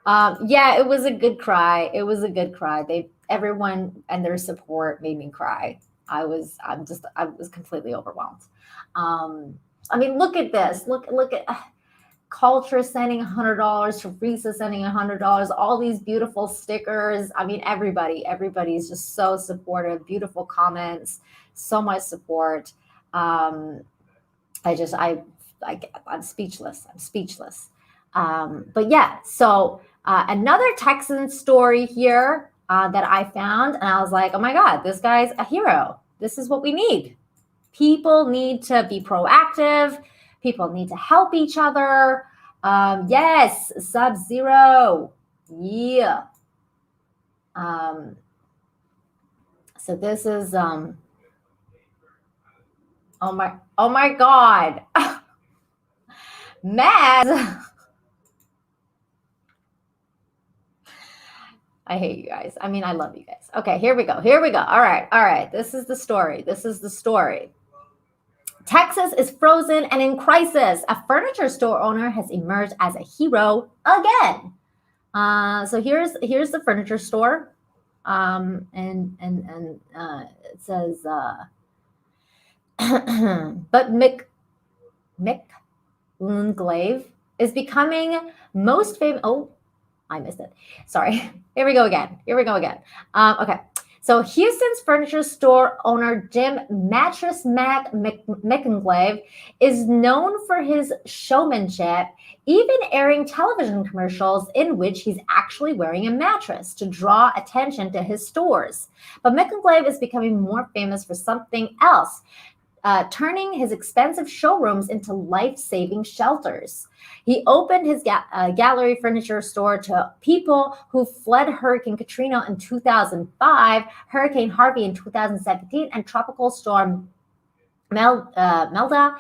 Yeah, it was a good cry. It was a good cry. Everyone and their support made me cry. I was completely overwhelmed. I mean, look at this. Look at Culture sending $100, Teresa sending $100, all these beautiful stickers. I mean, everybody's just so supportive, beautiful comments, so much support. I'm speechless. I'm speechless. But yeah, so another Texan story here that I found, and I was like, oh my God, this guy's a hero. This is what we need. People need to be proactive. People need to help each other. Yes, Sub-Zero. Yeah. So this is oh my God. Mad. I hate you guys. I mean, I love you guys. Okay, here we go. All right. This is the story. Texas is frozen and in crisis. A furniture store owner has emerged as a hero again. So here's the furniture store. And it says, but McLunglave is becoming most famous. Oh, I missed it. Sorry. Here we go again. Okay. So Houston's furniture store owner Jim Mattress Mac McEnclave is known for his showmanship, even airing television commercials in which he's actually wearing a mattress to draw attention to his stores. But McEnclave is becoming more famous for something else. Turning his expensive showrooms into life-saving shelters. He opened his gallery furniture store to people who fled Hurricane Katrina in 2005, Hurricane Harvey in 2017, and Tropical Storm Imelda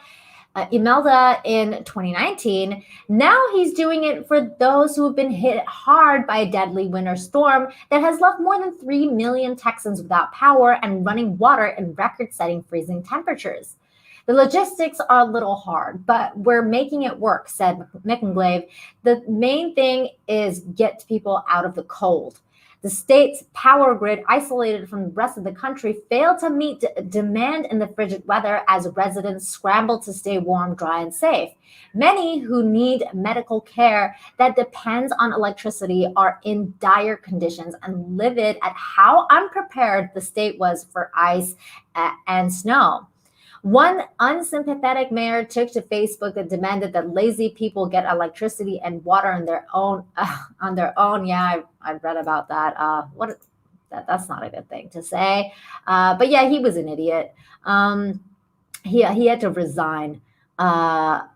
in 2019. Now he's doing it for those who have been hit hard by a deadly winter storm that has left more than 3 million Texans without power and running water in record-setting freezing temperatures. The logistics are a little hard, but we're making it work, said McEnclave. The main thing is get people out of the cold. The state's power grid, isolated from the rest of the country, failed to meet demand in the frigid weather as residents scrambled to stay warm, dry, and safe. Many who need medical care that depends on electricity are in dire conditions and livid at how unprepared the state was for ice and snow. One unsympathetic mayor took to Facebook and demanded that lazy people get electricity and water on their own. Yeah, I read about that. That's not a good thing to say. But yeah, he was an idiot. He had to resign. But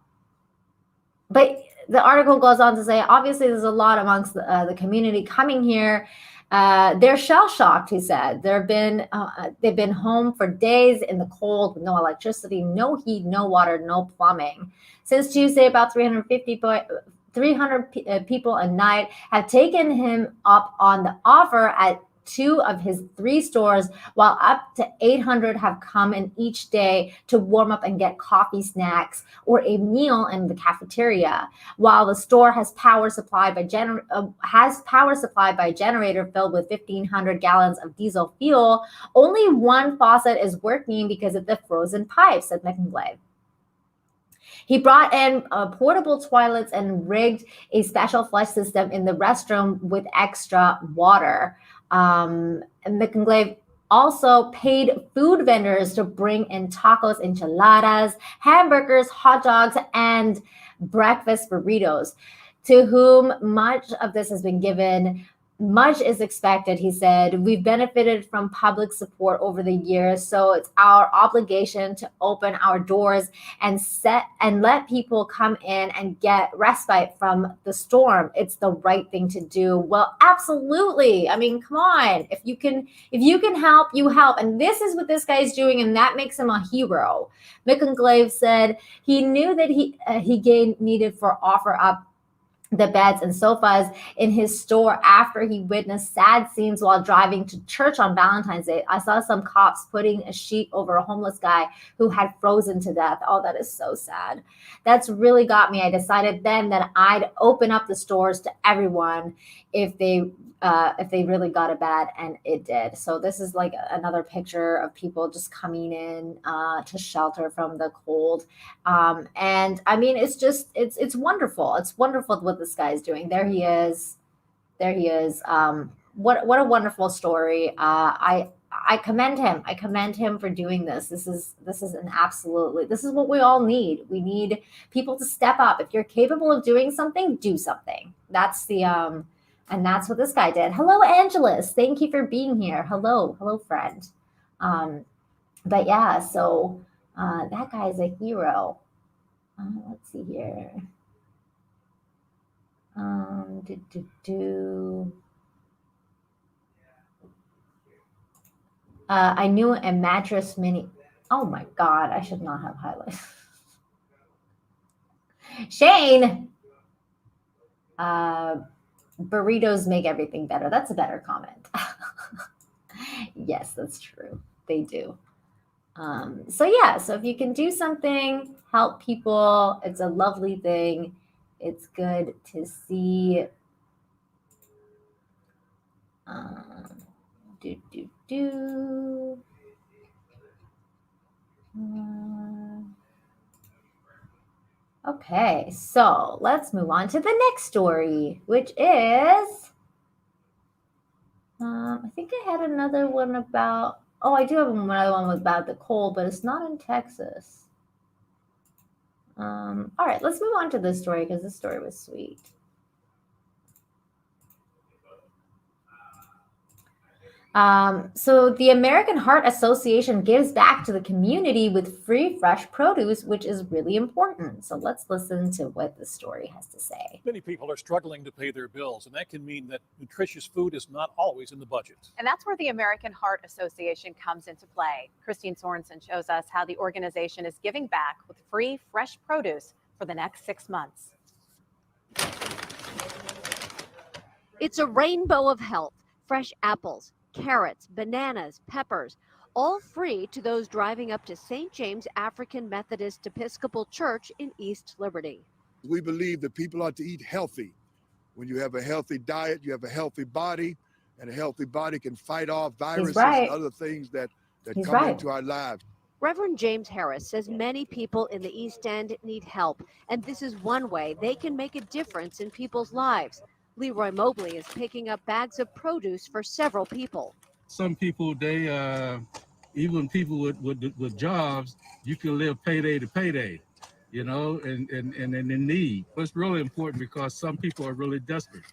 the article goes on to say, obviously, there's a lot amongst the community coming here. They're shell-shocked, he said. They've been home for days in the cold with no electricity, no heat, no water, no plumbing. Since Tuesday, about 300 people a night have taken him up on the offer at 2 of his 3 stores, while up to 800 have come in each day to warm up and get coffee, snacks, or a meal in the cafeteria. While the store has power supplied by a generator filled with 1,500 gallons of diesel fuel, only one faucet is working because of the frozen pipes, said McEnclave. He brought in portable toilets and rigged a special flush system in the restroom with extra water. And McEnclave also paid food vendors to bring in tacos, enchiladas, hamburgers, hot dogs, and breakfast burritos. To whom much of this has been given, much is expected, he said. We've benefited from public support over the years, so it's our obligation to open our doors and let people come in and get respite from the storm. It's the right thing to do. Well, absolutely. I mean, come on. If you can help, you help. And this is what this guy is doing, and that makes him a hero. McEnclave said he knew that he needed for offer up the beds and sofas in his store after he witnessed sad scenes while driving to church on Valentine's Day. I saw some cops putting a sheet over a homeless guy who had frozen to death. Oh, that is so sad. That's really got me. I decided then that I'd open up the stores to everyone if they really got it bad, and it did. So this is like another picture of people just coming in to shelter from the cold. And I mean, it's wonderful. It's wonderful what this guy is doing. There he is. What a wonderful story. I commend him. I commend him for doing this. This is what we all need. We need people to step up. If you're capable of doing something, do something. And that's what this guy did. Hello, Angelus. Thank you for being here. Hello, friend. But yeah, so that guy is a hero. Let's see here. I knew a mattress mini. Oh my God, I should not have highlights. Shane. Burritos make everything better. That's a better comment. Yes, that's true. They do. So if you can do something, help people, it's a lovely thing. It's good to see. Okay, so let's move on to the next story, which is, I think I had another one about, I do have another one about the cold, but it's not in Texas. All right, let's move on to this story because this story was sweet. So the American Heart Association gives back to the community with free fresh produce, which is really important. So let's listen to what the story has to say. Many people are struggling to pay their bills, and that can mean that nutritious food is not always in the budget. And that's where the American Heart Association comes into play. Christine Sorensen shows us how the organization is giving back with free fresh produce for the next 6 months. It's a rainbow of health, fresh apples, carrots, bananas, peppers, all free to those driving up to St. James African Methodist Episcopal Church in East Liberty. We believe that people ought to eat healthy. When you have a healthy diet, you have a healthy body, and a healthy body can fight off viruses and other things that come into our lives. Reverend James Harris says many people in the East End need help, and this is one way they can make a difference in people's lives. Leroy Mobley is picking up bags of produce for several people. Some people, even people with jobs, you can live payday to payday, and in need. But it's really important because some people are really desperate.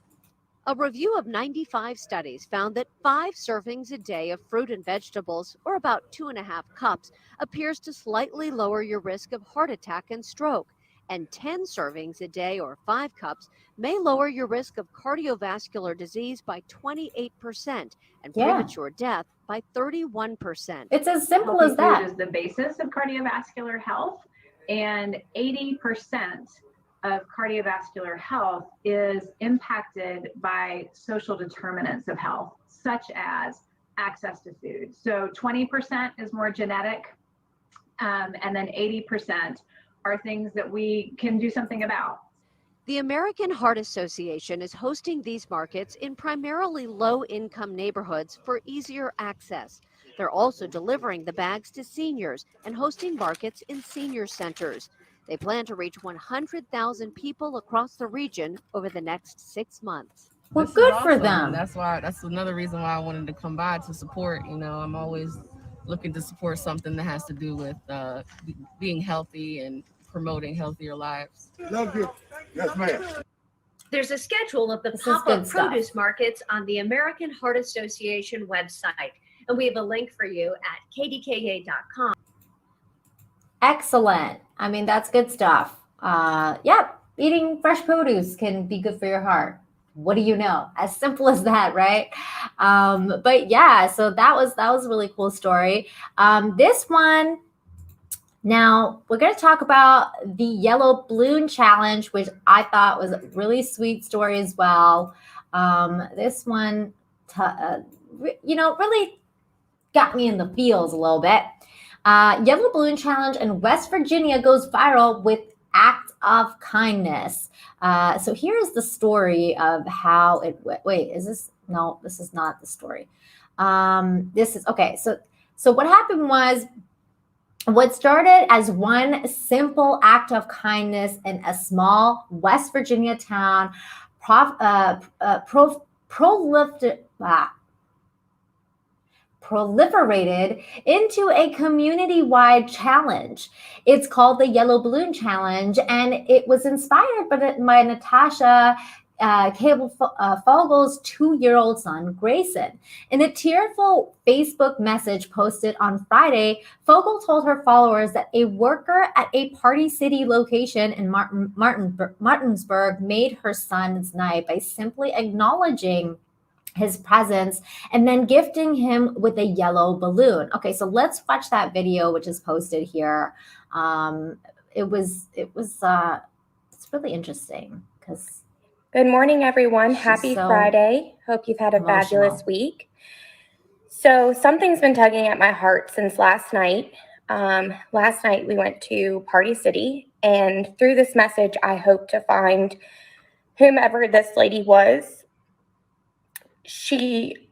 A review of 95 studies found that 5 servings a day of fruit and vegetables, or about 2.5 cups, appears to slightly lower your risk of heart attack and stroke. And 10 servings a day, or 5 cups, may lower your risk of cardiovascular disease by 28% and premature death by 31%. It's as simple as that. Food is the basis of cardiovascular health, and 80% of cardiovascular health is impacted by social determinants of health, such as access to food. So 20% is more genetic, and then 80% are things that we can do something about. The American Heart Association is hosting these markets in primarily low-income neighborhoods for easier access. They're also delivering the bags to seniors and hosting markets in senior centers. They plan to reach 100,000 people across the region over the next 6 months. Well, good for them. That's another reason why I wanted to come by to support. You know, I'm always looking to support something that has to do with being healthy and promoting healthier lives. Love you. Yes, ma'am. There's a schedule of the This is pop-up good stuff. produce markets on the American Heart Association website. And we have a link for you at kdka.com. Excellent. I mean, that's good stuff. Eating fresh produce can be good for your heart. What do you know? As simple as that, right? But yeah, so that was a really cool story. This one, now we're going to talk about the Yellow Balloon Challenge, which I thought was a really sweet story as well. This one, really got me in the feels a little bit. Yellow Balloon Challenge in West Virginia goes viral with act of kindness. So here's the story of how it went. Wait, is this? No, this is not the story. This is okay. So what happened was, what started as one simple act of kindness in a small West Virginia town proliferated into a community-wide challenge. It's called the Yellow Balloon Challenge, and it was inspired by Natasha Fogel's 2-year-old son, Grayson. In a tearful Facebook message posted on Friday, Fogel told her followers that a worker at a Party City location in Martinsburg made her son's night by simply acknowledging his presence and then gifting him with a yellow balloon. Okay, so let's watch that video, which is posted here. It's really interesting because. Good morning, everyone. Happy Friday. Hope you've had a fabulous week. So something's been tugging at my heart since last night. Last night we went to Party City, and through this message, I hope to find whomever this lady was. She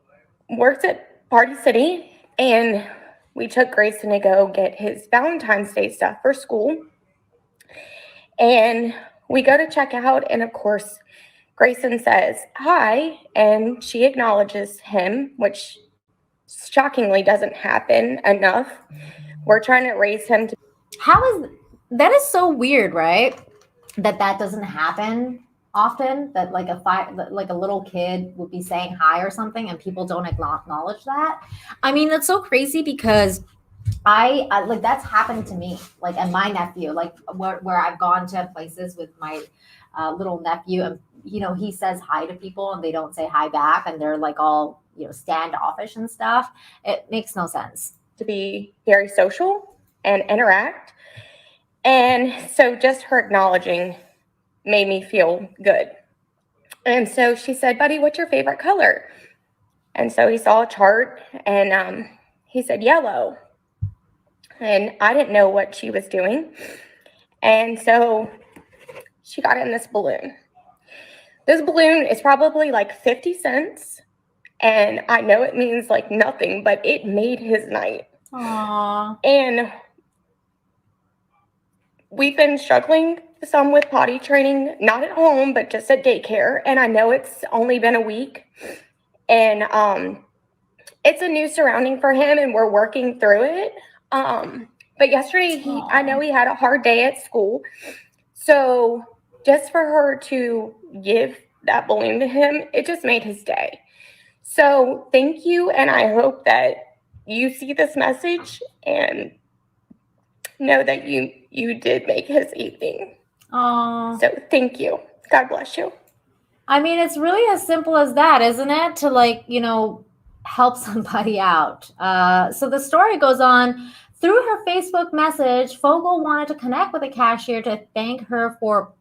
works at Party City, and we took Grayson to go get his Valentine's Day stuff for school. And we go to check out, and of course, Grayson says hi, and she acknowledges him, which shockingly doesn't happen enough. We're trying to raise him to. That is so weird, right? That doesn't happen often. That like a little kid would be saying hi or something, and people don't acknowledge that. I mean, that's so crazy because I like that's happened to me, like, and my nephew, like where I've gone to places with my little nephew, and he says hi to people and they don't say hi back, and they're like all standoffish and stuff. It makes no sense. To be very social and interact, and so just her acknowledging made me feel good. And so she said, "Buddy, what's your favorite color?" And so he saw a chart, and he said yellow. And I didn't know what she was doing. And so she got in this balloon. This balloon is probably like 50 cents. And I know it means like nothing, but it made his night. Aww. And we've been struggling some with potty training, not at home, but just at daycare. And I know it's only been a week. And it's a new surrounding for him, and we're working through it. But yesterday, I know he had a hard day at school. So just for her to give that balloon to him, it just made his day. So thank you. And I hope that you see this message and know that you did make his evening. Aww. So thank you. God bless you. I mean, it's really as simple as that, isn't it? To help somebody out. So the story goes on. Through her Facebook message, Fogel wanted to connect with a cashier to thank her for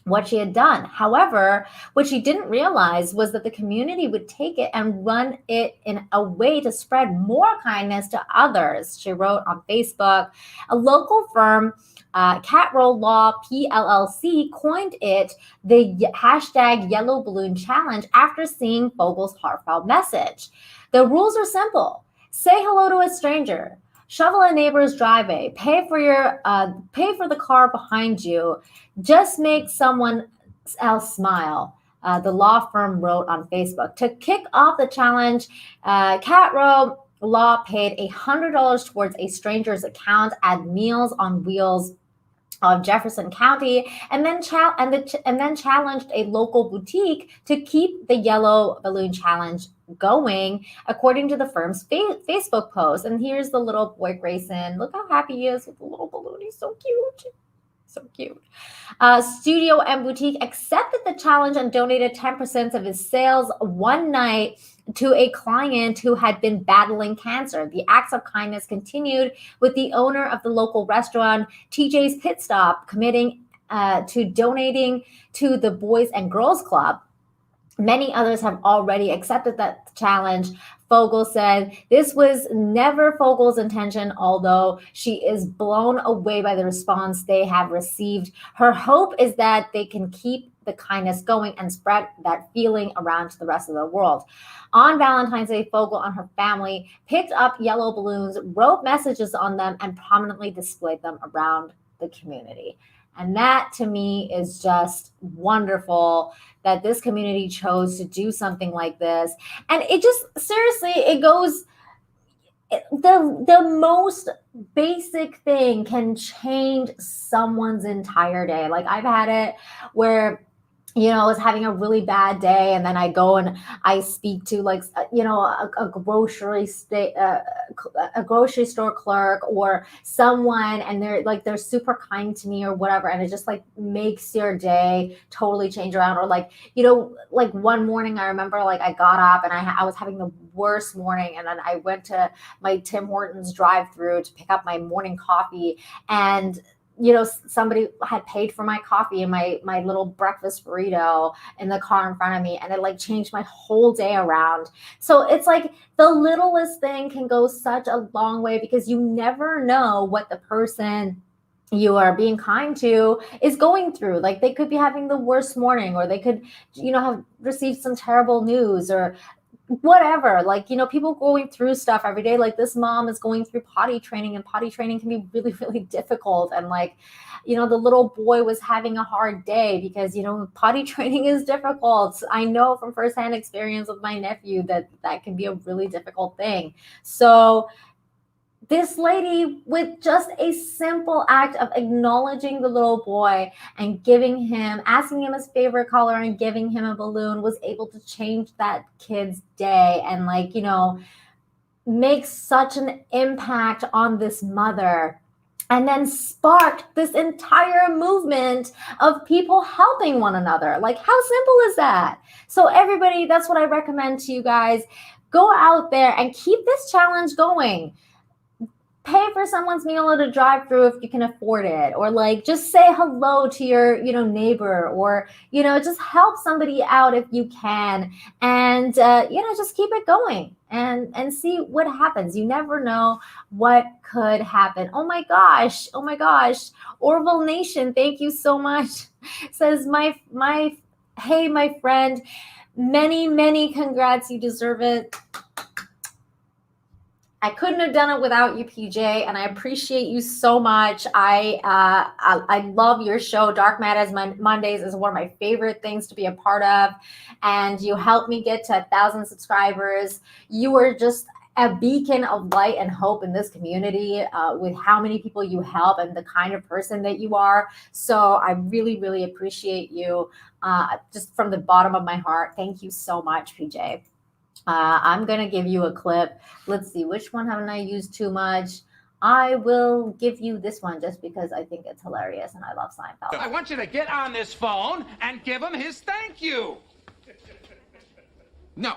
what she had done. However, what she didn't realize was that the community would take it and run it in a way to spread more kindness to others. She wrote on Facebook. A local firm, Catroll Law PLLC, coined it the hashtag Yellow Balloon Challenge after seeing Fogel's heartfelt message. The rules are simple. Say hello to a stranger. shovel a neighbor's driveway, pay for the car behind you, just make someone else smile. The law firm wrote on Facebook. To kick off the challenge, Cat Row Law paid $100 towards a stranger's account at Meals on Wheels of Jefferson County, and then challenged a local boutique to keep the yellow balloon challenge going, according to the firm's Facebook post. And here's the little boy Grayson. Look how happy he is with the little balloon. He's so cute. So cute. Studio and Boutique accepted the challenge and donated 10% of his sales one night to a client who had been battling cancer. The acts of kindness continued, with the owner of the local restaurant, TJ's Pit Stop, committing to donating to the Boys and Girls Club. Many others have already accepted that challenge. Fogel said this was never Fogel's intention, although she is blown away by the response they have received. Her hope is that they can keep the kindness going and spread that feeling around to the rest of the world. On Valentine's Day, Fogel and her family picked up yellow balloons, wrote messages on them, and prominently displayed them around the community. And that, to me, is just wonderful that this community chose to do something like this. And it just, seriously, it goes, the most basic thing can change someone's entire day. Like, I've had it where, you know, I was having a really bad day, and then I go and I speak to, like, you know, a grocery store clerk or someone, and they're super kind to me or whatever, and it just like makes your day totally change around. Or like, you know, like one morning I remember, like, I got up and I was having the worst morning, and then I went to my Tim Hortons drive-through to pick up my morning coffee, and you know, somebody had paid for my coffee and my little breakfast burrito in the car in front of me, and it like changed my whole day around. So it's like the littlest thing can go such a long way, because you never know what the person you are being kind to is going through. Like, they could be having the worst morning, or they could, you know, have received some terrible news or whatever. Like, you know, people going through stuff every day. Like, this mom is going through potty training, and potty training can be really, really difficult. And like, you know, the little boy was having a hard day because, you know, potty training is difficult. I know from firsthand experience with my nephew that can be a really difficult thing. So this lady, with just a simple act of acknowledging the little boy and asking him his favorite color and giving him a balloon, was able to change that kid's day and, like, you know, make such an impact on this mother, and then sparked this entire movement of people helping one another. Like, how simple is that? So everybody, that's what I recommend to you guys. Go out there and keep this challenge going. Pay for someone's meal at a drive-thru if you can afford it, or like just say hello to your, you know, neighbor, or, you know, just help somebody out if you can, and you know, just keep it going and see what happens. You never know what could happen. Oh my gosh, Orville Nation, thank you so much. Says my hey, my friend, many congrats. You deserve it. I couldn't have done it without you, PJ, and I appreciate you so much. I love your show. Dark Matters Mondays is one of my favorite things to be a part of, and you helped me get to 1,000 subscribers. You are just a beacon of light and hope in this community, with how many people you help and the kind of person that you are. So I really, really appreciate you, just from the bottom of my heart. Thank you so much, PJ. I'm going to give you a clip. Let's see, which one haven't I used too much? I will give you this one just because I think it's hilarious and I love Seinfeld. I want you to get on this phone and give him his thank you. No,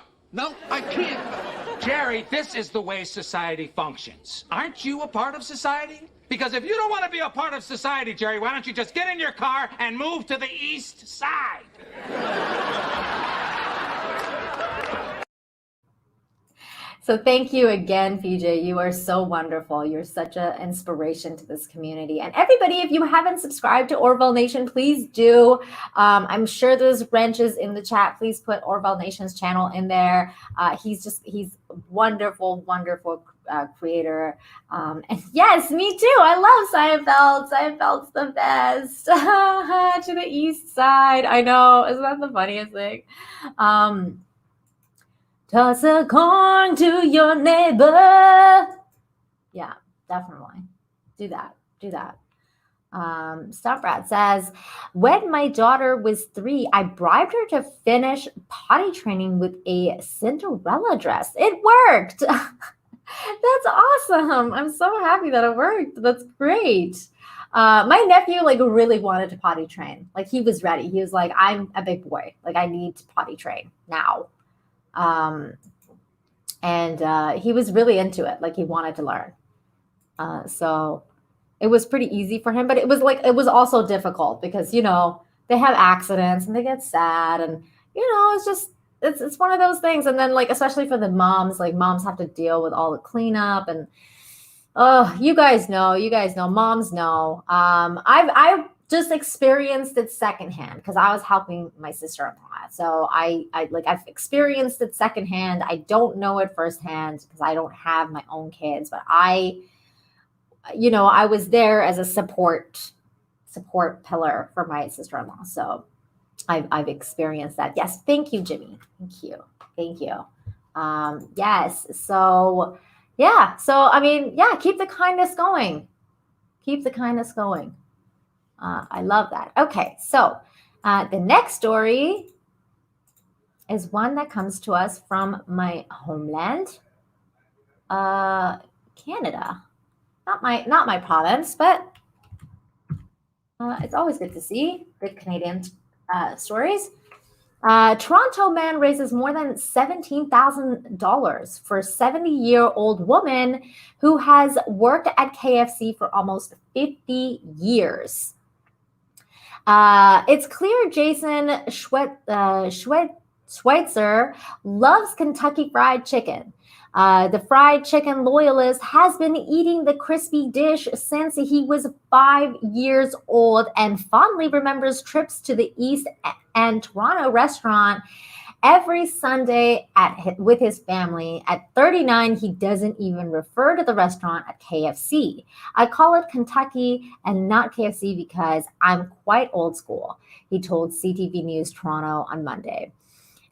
I can't. Jerry, this is the way society functions. Aren't you a part of society? Because if you don't want to be a part of society, Jerry, why don't you just get in your car and move to the east side? So thank you again, PJ. You are so wonderful. You're such an inspiration to this community. And everybody, if you haven't subscribed to Orville Nation, please do. I'm sure there's wrenches in the chat. Please put Orville Nation's channel in there. He's wonderful, wonderful creator. And yes, me too. I love Seinfeld. Seinfeld's the best. To the east side. I know. Isn't that the funniest thing? Toss a coin to your neighbor. Yeah, definitely. Do that. Do that. Stumprat says, when my daughter was 3, I bribed her to finish potty training with a Cinderella dress. It worked. That's awesome. I'm so happy that it worked. That's great. My nephew really wanted to potty train. He was ready. He was like, I'm a big boy. I need to potty train now. And he was really into it. He wanted to learn. So it was pretty easy for him, but it was also difficult because, they have accidents and they get sad and, it's one of those things. And then especially for the moms, moms have to deal with all the cleanup and, oh, you guys know, moms know. I've just experienced it secondhand because I was helping my sister-in-law. So I've experienced it secondhand. I don't know it firsthand because I don't have my own kids, but I was there as a support pillar for my sister-in-law. So I've experienced that. Yes. Thank you, Jimmy. Thank you. Yes. So yeah. So, keep the kindness going. I love that. Okay, so the next story is one that comes to us from my homeland, Canada. Not my province, but it's always good to see good Canadian stories. Toronto man raises more than $17,000 for a 70-year-old woman who has worked at KFC for almost 50 years. It's clear Jason Schweitzer loves Kentucky Fried Chicken. The fried chicken loyalist has been eating the crispy dish since he was 5 years old and fondly remembers trips to the East and Toronto restaurant every Sunday with his family. At 39, he doesn't even refer to the restaurant as KFC. I call it Kentucky and not KFC because I'm quite old school, he told CTV News Toronto on Monday.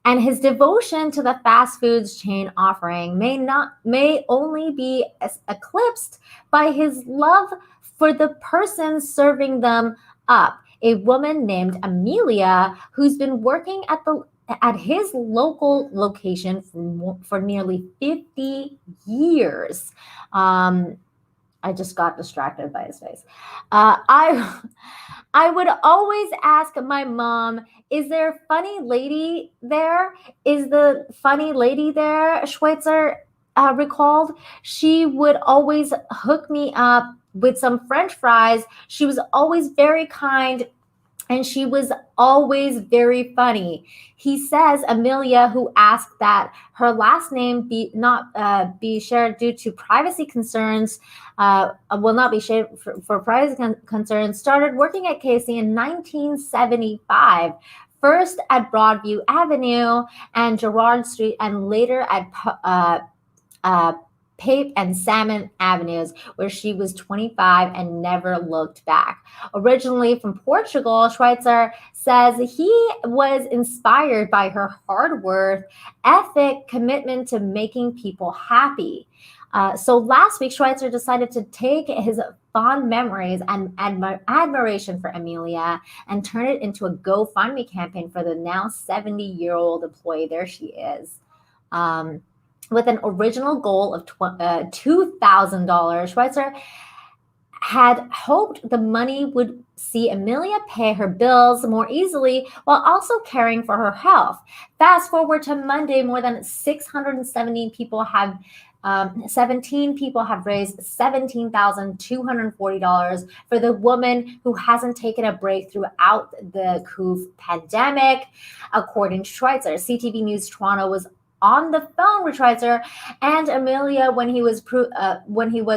And his devotion to the fast foods chain offering may only be eclipsed by his love for the person serving them up, a woman named Amelia, who's been working at his local location for nearly 50 years. I just got distracted by his face. I would always ask my mom, is there a funny lady there? Is the funny lady there? Schweitzer recalled. She would always hook me up with some French fries. She was always very kind, and she was always very funny. He says Amelia, who asked that her last name not be shared due to privacy concerns, will not be shared for privacy concerns, started working at KFC in 1975, first at Broadview Avenue and Gerrard Street, and later at Pape and Salmon Avenues, where she was 25 and never looked back. Originally from Portugal, Schweitzer says he was inspired by her hard work, ethic, commitment to making people happy. So last week, Schweitzer decided to take his fond memories and admiration for Amelia and turn it into a GoFundMe campaign for the now 70-year-old employee. There she is. With an original goal of $2,000, Schweitzer had hoped the money would see Amelia pay her bills more easily while also caring for her health. Fast forward to Monday, more than 617 people have 17 people have raised $17,240 for the woman who hasn't taken a break throughout the COVID pandemic, according to Schweitzer. CTV News Toronto was on the phone with Schweitzer and Amelia when he was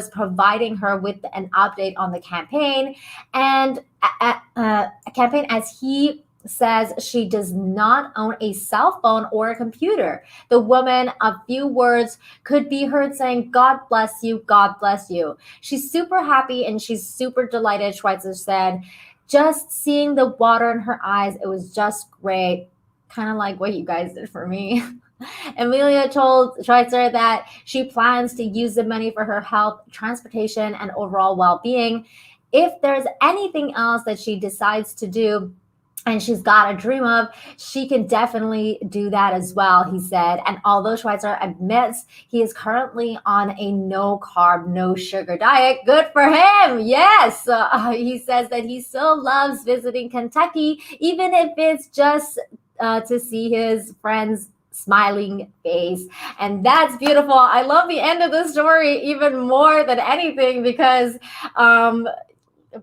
providing her with an update on the campaign, and a campaign, as he says, she does not own a cell phone or a computer. The woman, a few words could be heard saying, "God bless you, God bless you." She's super happy and she's super delighted, Schweitzer said. Just seeing the water in her eyes, it was just great. Kind of like what you guys did for me. Amelia told Schweitzer that she plans to use the money for her health, transportation, and overall well-being. If there's anything else that she decides to do and she's got a dream of, she can definitely do that as well, he said. And although Schweitzer admits he is currently on a no-carb, no-sugar diet, good for him. Yes, he says that he still loves visiting Kentucky, even if it's just to see his friends' smiling face. And that's beautiful. I love the end of the story even more than anything because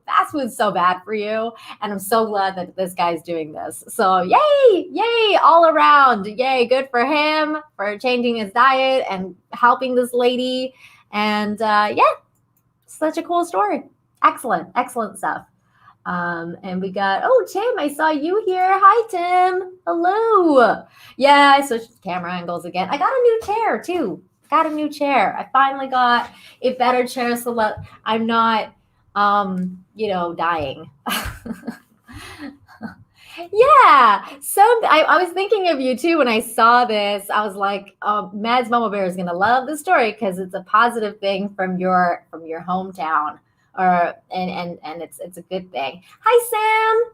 fast food's so bad for you, and I'm so glad that this guy's doing this. So yay all around. Yay, good for him for changing his diet and helping this lady. And such a cool story. Excellent stuff. And we got, Tim, I saw you here. Hi, Tim. Hello. Yeah, I switched camera angles again. I got a new chair too. I finally got a better chair so that I'm not dying. Yeah. So I was thinking of you too when I saw this. I was like, Mads Mama Bear is gonna love the story because it's a positive thing from your hometown. And it's a good thing. Hi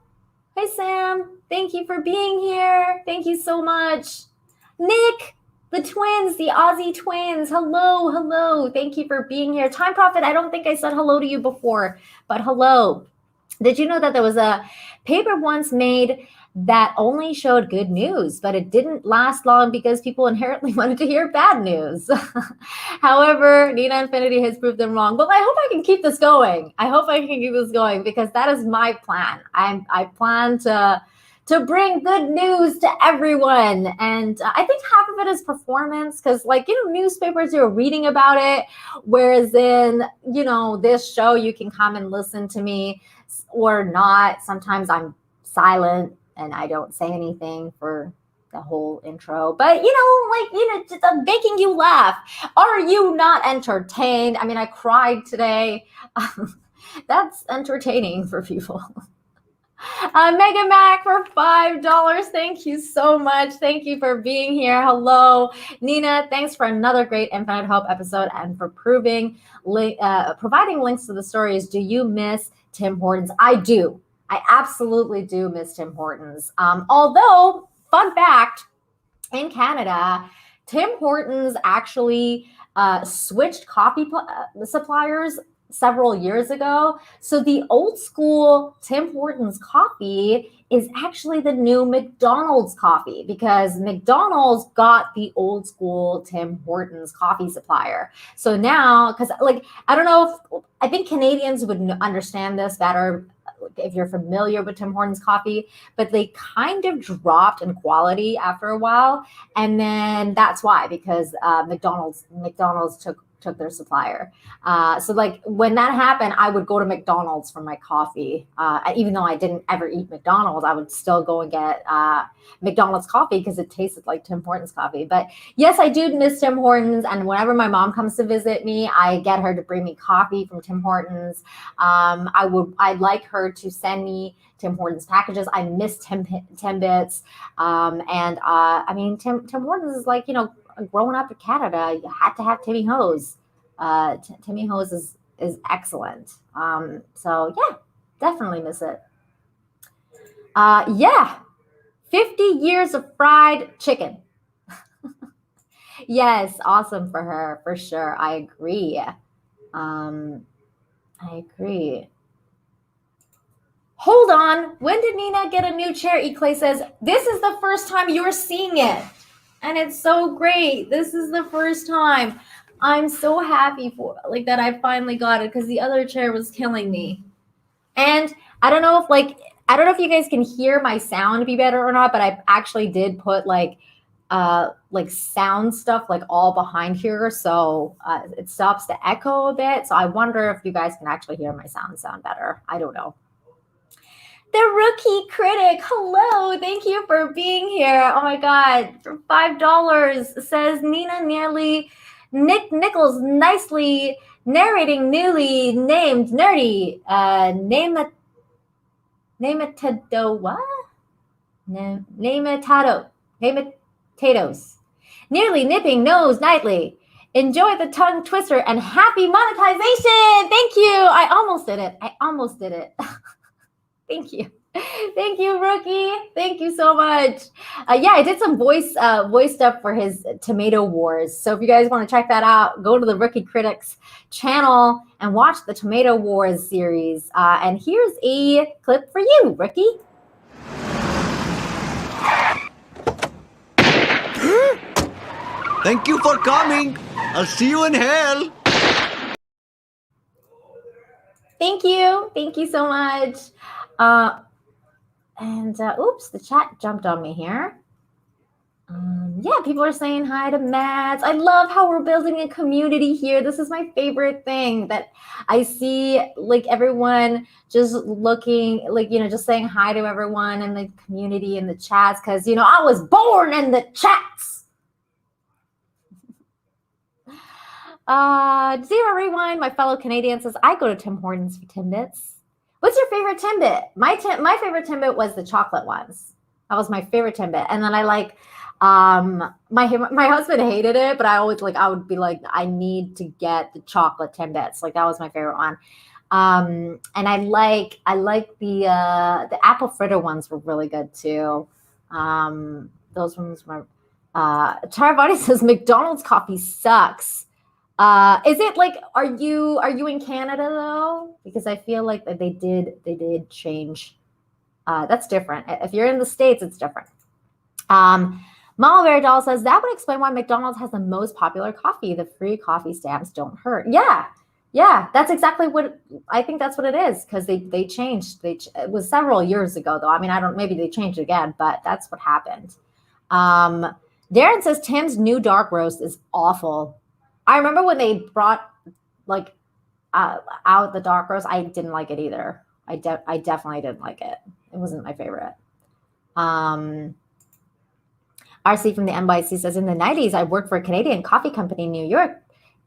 Sam. Thank you for being here. Thank you so much. Nick, the twins, the Aussie twins. Hello. Thank you for being here. Time Prophet, I don't think I said hello to you before, but hello. Did you know that there was a paper once made that only showed good news, but it didn't last long because people inherently wanted to hear bad news? However, Nina Infinity has proved them wrong. But I hope I can keep this going. Because that is my plan. I plan to bring good news to everyone. And I think half of it is performance because, newspapers, you're reading about it. Whereas in, this show, you can come and listen to me or not. Sometimes I'm silent and I don't say anything for the whole intro. But, just I'm making you laugh. Are you not entertained? I mean, I cried today. That's entertaining for people. Mega Mac for $5. Thank you so much. Thank you for being here. Hello, Nina. Thanks for another great Infinite Hope episode and for providing links to the stories. Do you miss Tim Hortons? I do. I absolutely do miss Tim Hortons. Although, fun fact, in Canada, Tim Hortons actually switched coffee suppliers several years ago. So the old school Tim Hortons coffee is actually the new McDonald's coffee because McDonald's got the old school Tim Hortons coffee supplier. So now, because I don't know I think Canadians would understand this better if you're familiar with Tim Hortons coffee, but they kind of dropped in quality after a while. And then that's why, because McDonald's took their supplier. So when that happened, I would go to McDonald's for my coffee. Even though I didn't ever eat McDonald's, I would still go and get McDonald's coffee because it tasted like Tim Hortons coffee. But yes, I do miss Tim Hortons. And whenever my mom comes to visit me, I get her to bring me coffee from Tim Hortons. I'd like her to send me Tim Hortons packages. I miss Timbits. Tim Hortons is growing up in Canada, you had to have Timmy Hose. Timmy Hose is excellent. So yeah, definitely miss it. 50 years of fried chicken. Yes, awesome for her, for sure. I agree. Hold on. When did Nina get a new chair? Eclay says, this is the first time you're seeing it. And it's so great. This is the first time. I'm so happy for that I finally got it because the other chair was killing me. And I don't know if you guys can hear my sound be better or not, but I actually did put like sound stuff like all behind here, so it stops the echo a bit. So I wonder if you guys can actually hear my sound better. I don't know. The Rookie Critic, hello, thank you for being here. Oh my God, for $5 says Nina Nearly, Nick Nichols nicely narrating newly named nerdy. Potatoes. Nearly nipping nose nightly. Enjoy the tongue twister and happy monetization. Thank you. I almost did it. Thank you. Thank you, Rookie. Thank you so much. Yeah, I did some voice stuff for his Tomato Wars. So if you guys want to check that out, go to the Rookie Critics channel and watch the Tomato Wars series. And here's a clip for you, Rookie. Thank you for coming. I'll see you in hell. Thank you. Thank you so much. Oops, the chat jumped on me here. Yeah, people are saying hi to Mads. I love how we're building a community here. This is my favorite thing, that I see like everyone just looking, like, just saying hi to everyone in the community, in the chats, because, I was born in the chats. Zero Rewind, my fellow Canadian, says, I go to Tim Hortons for Timbits. What's your favorite Timbit? My favorite Timbit was the chocolate ones. That was my favorite Timbit. And then I like, my husband hated it, but I would be like, I need to get the chocolate Timbits. Like that was my favorite one. And I like the apple fritter ones were really good too. Those ones were, Taravani says McDonald's coffee sucks. Is it like, are you in Canada though? Because I feel like that they did change. That's different. If you're in the States, it's different. Mama Bear Doll says that would explain why McDonald's has the most popular coffee. The free coffee stamps don't hurt. Yeah, that's exactly what I think. That's what it is, because they changed. It was several years ago though. I mean, maybe they changed it again, but that's what happened. Darren says Tim's new dark roast is awful. I remember when they brought like out the dark roast. I didn't like it either. I definitely didn't like it. It wasn't my favorite. RC from the NYC says, in the 90s, I worked for a Canadian coffee company in New York,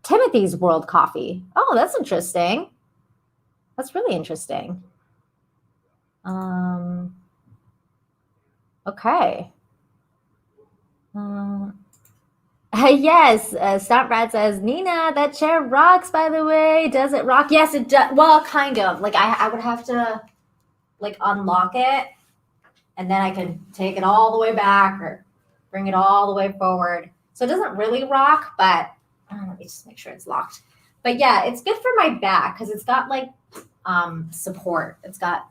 Timothy's World Coffee. Oh, that's interesting. That's really interesting. Okay. Yes, Stomp Rat says, Nina, that chair rocks, by the way. Does it rock? Yes, it does. Well, kind of. Like, I would have to, like, unlock it, and then I can take it all the way back or bring it all the way forward. So it doesn't really rock, but let me just make sure it's locked. But yeah, it's good for my back because it's got, like, support. It's got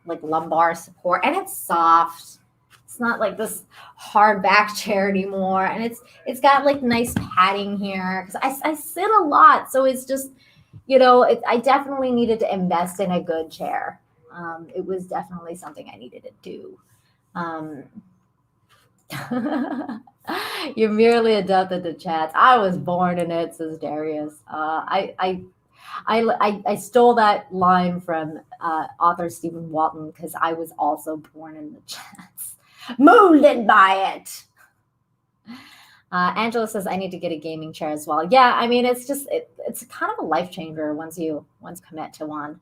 like, lumbar support, and it's soft. It's not like this hard back chair anymore. And it's got like nice padding here because I sit a lot. So it's just, I definitely needed to invest in a good chair. It was definitely something I needed to do. You're merely adopted to chats. I was born in it, says Darius. I stole that line from author Stephen Walton because I was also born in the chats. Molded by it. Angela says I need to get a gaming chair as well. Yeah, I mean it's just it's kind of a life changer once commit to one.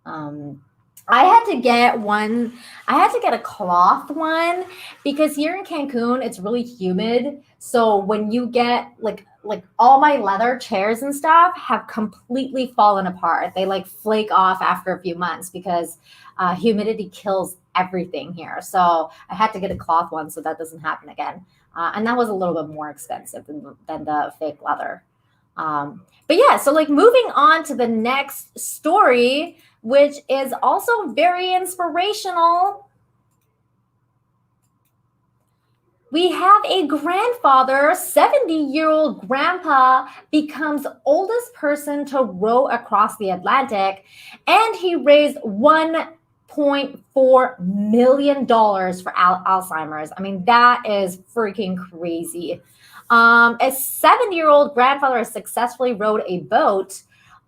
I had to get one. I had to get a cloth one because here in Cancun it's really humid. So when you get like all my leather chairs and stuff have completely fallen apart. They like flake off after a few months because humidity kills everything here. So I had to get a cloth one so that doesn't happen again. And that was a little bit more expensive than the fake leather. But yeah, so like moving on to the next story, which is also very inspirational. We have a grandfather, 70-year-old grandpa becomes oldest person to row across the Atlantic, and he raised $8.4 million for Alzheimer's. I mean, that is freaking crazy. A 7-year-old grandfather has successfully rowed a boat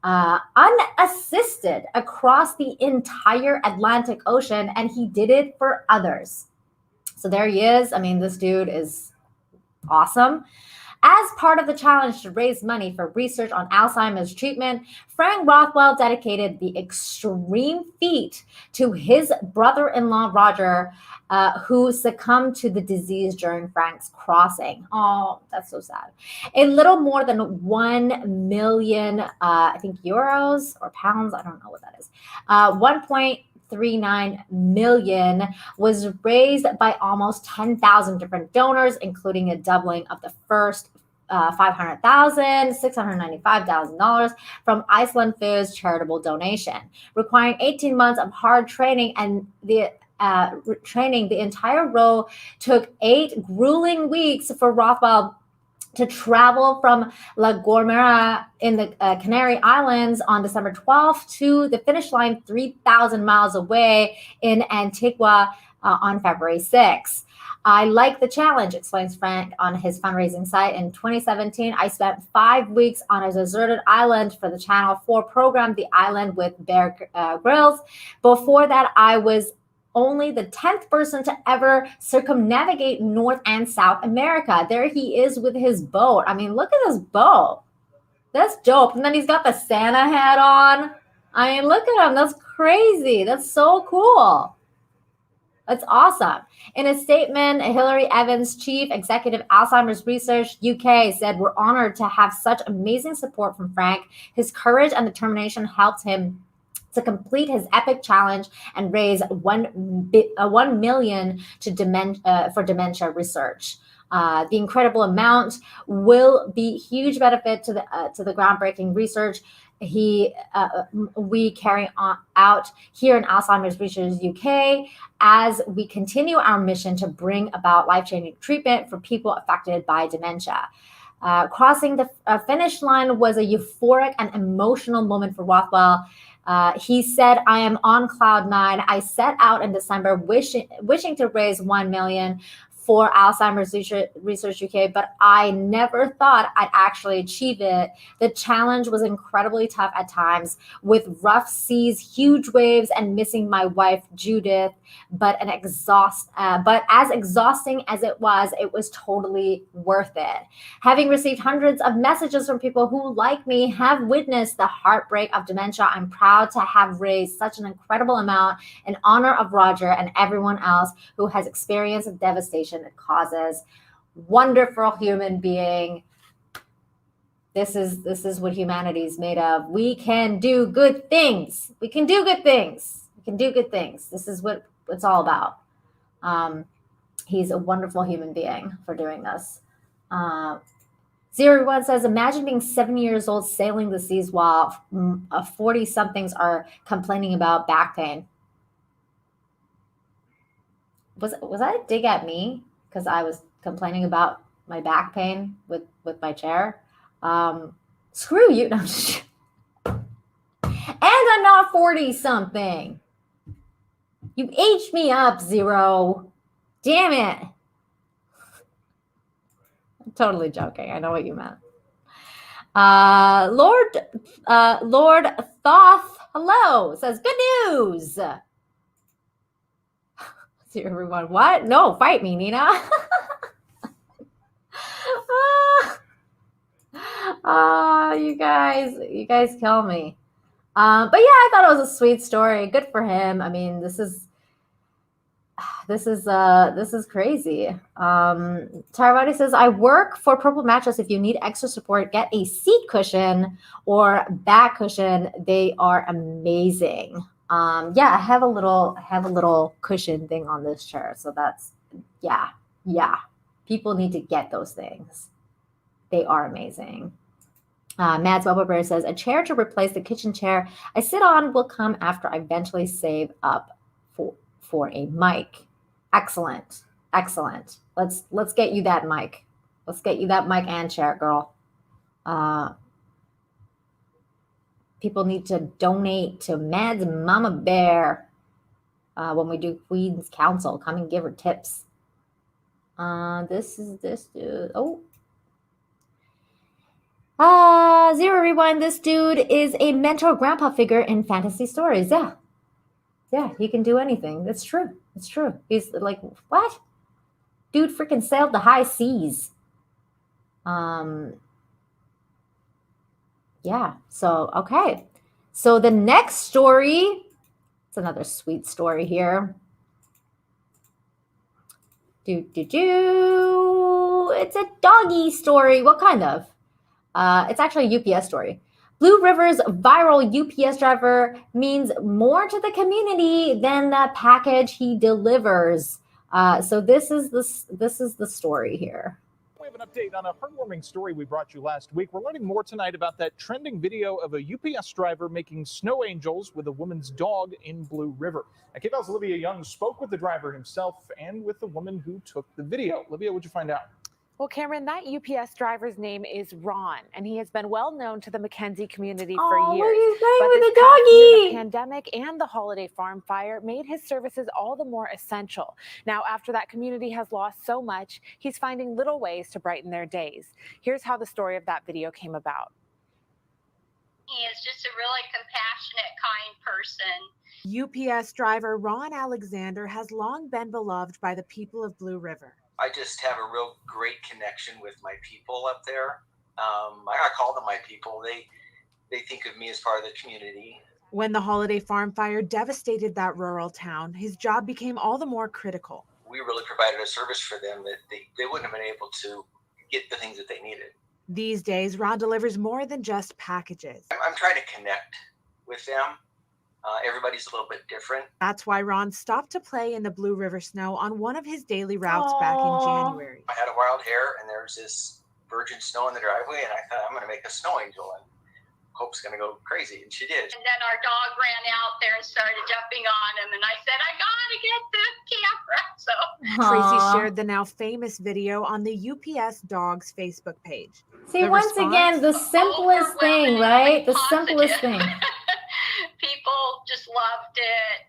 unassisted across the entire Atlantic Ocean, and he did it for others. So there he is. I mean, this dude is awesome. As part of the challenge to raise money for research on Alzheimer's treatment, Frank Rothwell dedicated the extreme feat to his brother-in-law, Roger, who succumbed to the disease during Frank's crossing. Oh, that's so sad. A little more than 1 million, I think, euros or pounds. I don't know what that is. 1.39 million was raised by almost 10,000 different donors, including a doubling of the first $500,000, $695,000 from Iceland Foods charitable donation, requiring 18 months of hard training and the entire row took 8 grueling weeks for Rothwell to travel from La Gomera in the Canary Islands on December 12th to the finish line 3,000 miles away in Antigua on February 6th. I like the challenge, explains Frank on his fundraising site. In 2017, I spent 5 weeks on a deserted island for the Channel 4 program, The Island with Bear Grylls. Before that, I was only the 10th person to ever circumnavigate North and South America. There he is with his boat. I mean, look at this boat. That's dope. And then he's got the Santa hat on. I mean, look at him. That's crazy. That's so cool. That's awesome. In a statement, Hilary Evans, Chief Executive Alzheimer's Research UK, said, "We're honored to have such amazing support from Frank. His courage and determination helped him to complete his epic challenge and raise $1 million for dementia research. The incredible amount will be huge benefit to the groundbreaking research we carry out here in Alzheimer's Research UK as we continue our mission to bring about life-changing treatment for people affected by dementia." Crossing the finish line was a euphoric and emotional moment for Rothwell. He said, "I am on cloud 9. I set out in December wishing to raise $1 million for Alzheimer's Research UK, but I never thought I'd actually achieve it. The challenge was incredibly tough at times, with rough seas, huge waves, and missing my wife, Judith. But as exhausting as it was totally worth it. Having received hundreds of messages from people who, like me, have witnessed the heartbreak of dementia, I'm proud to have raised such an incredible amount in honor of Roger and everyone else who has experienced the devastation it causes." Wonderful human being. This is what humanity is made of. We can do good things. We can do good things. We can do good things. This is what it's all about. He's a wonderful human being for doing this. 01 says, "Imagine being 7 years old sailing the seas while 40-somethings are complaining about back pain." Was that a dig at me because I was complaining about my back pain with my chair? Screw you. No, and I'm not 40-something. You aged me up, 0. Damn it. I'm totally joking. I know what you meant. Lord Thoth, hello, says, "Good news." See everyone, what? No, fight me, Nina. You guys kill me. But yeah, I thought it was a sweet story. Good for him. I mean, this is crazy. Taravati says, "I work for Purple Mattress. If you need extra support, get a seat cushion or back cushion. They are amazing." Yeah, I have a little cushion thing on this chair. So that's, yeah. People need to get those things. They are amazing. Mads Bubba Bear says, "A chair to replace the kitchen chair I sit on will come after I eventually save up for a mic." Excellent. Let's get you that mic. Let's get you that mic and chair, girl. People need to donate to Mads Mama Bear. when we do Queen's Council. Come and give her tips. This is this dude. Zero Rewind. This dude is a mentor grandpa figure in fantasy stories. Yeah, he can do anything. That's true. It's true. He's like, what? Dude freaking sailed the high seas. Yeah, so, okay. So the next story, it's another sweet story here. It's a doggy story. What kind of? It's actually a UPS story. Blue River's viral UPS driver means more to the community than the package he delivers. So this is the story here. We have an update on a heartwarming story we brought you last week. We're learning more tonight about that trending video of a UPS driver making snow angels with a woman's dog in Blue River. Now, KVAL's Olivia Young spoke with the driver himself and with the woman who took the video. Olivia, what'd you find out? Well, Cameron, that UPS driver's name is Ron, and he has been well known to the McKenzie community for years. What are you saying But with this the past year, doggy? the pandemic and the holiday farm fire made his services all the more essential. Now, after that community has lost so much, he's finding little ways to brighten their days. Here's how the story of that video came about. He is just a really compassionate, kind person. UPS driver Ron Alexander has long been beloved by the people of Blue River. I just have a real great connection with my people up there. I call them my people. They think of me as part of the community. When the holiday farm fire devastated that rural town, his job became all the more critical. We really provided a service for them that they wouldn't have been able to get the things that they needed. These days, Ron delivers more than just packages. I'm trying to connect with them. Everybody's a little bit different. That's why Ron stopped to play in the Blue River snow on one of his daily routes back in January. I had a wild hair, and there was this virgin snow in the driveway, and I thought, I'm going to make a snow angel, and Hope's going to go crazy, and she did. And then our dog ran out there and started jumping on him, and I said, I gotta get the camera. So Tracy shared the now famous video on the UPS Dogs Facebook page. See, once again, the simplest thing, right? The simplest thing. People just loved it.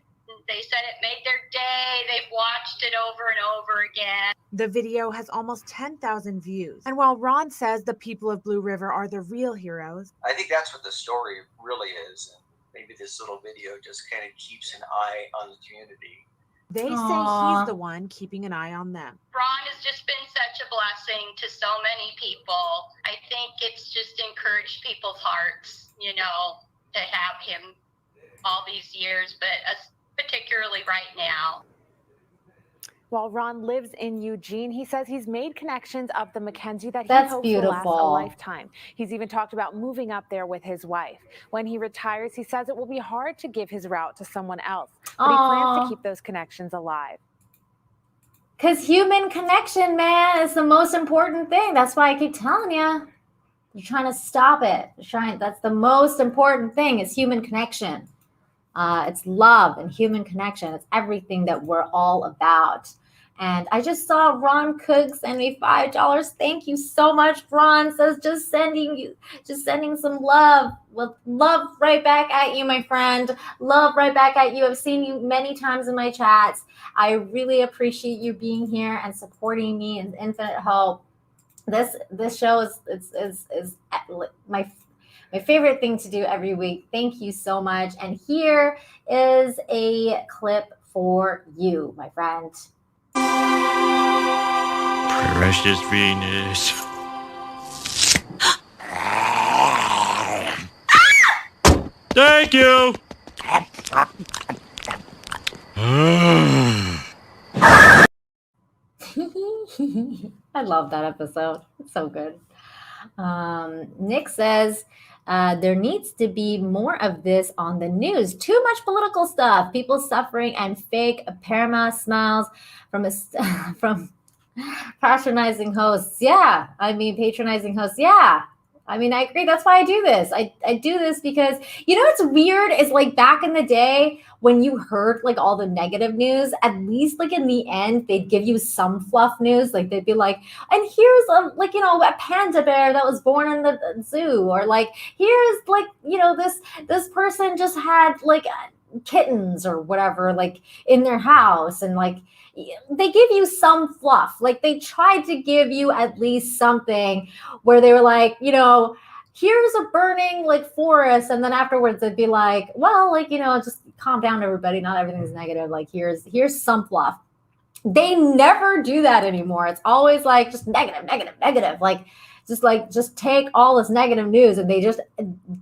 They said it made their day. They've watched it over and over again. The video has almost 10,000 views. And while Ron says the people of Blue River are the real heroes, I think that's what the story really is. And maybe this little video just kind of keeps an eye on the community. they say he's the one keeping an eye on them. Ron has just been such a blessing to so many people. I think it's just encouraged people's hearts, you know, to have him all these years, but particularly right now. While Ron lives in Eugene, he says he's made connections up the McKenzie that he That's hopes will last a beautiful. lifetime. He's even talked about moving up there with his wife. When he retires, he says it will be hard to give his route to someone else, but he plans Aw. to keep those connections alive. Because human connection, man, is the most important thing. That's why I keep telling you. You're trying to stop it. That's the most important thing is human connection. It's love and human connection. It's everything that we're all about. And I just saw Ron Cook send me $5. Thank you so much, Ron. Says just sending some love. With love right back at you, my friend. Love right back at you. I've seen you many times in my chats. I really appreciate you being here and supporting me in Infinite Hope. This show is my favorite thing to do every week. Thank you so much. And here is a clip for you, my friend. Precious Venus. Thank you. I love that episode. It's so good. Nick says, there needs to be more of this on the news. Too much political stuff, people suffering, and fake parama smiles from patronizing hosts. Yeah, I mean, patronizing hosts. Yeah, I mean, I agree. That's why I do this. I do this because, you know, what's weird is like back in the day when you heard like all the negative news, at least like in the end, they'd give you some fluff news. Like they'd be like, and here's a panda bear that was born in the zoo, or like, here's like, this person just had like kittens or whatever, like in their house, and like they give you some fluff. Like they tried to give you at least something where they were like, you know, here's a burning like forest, and then afterwards it'd be like, well, like, you know, just calm down, everybody. Not everything's negative. Like here's some fluff. They never do that anymore. It's always like just negative, negative, negative. Like just take all this negative news, and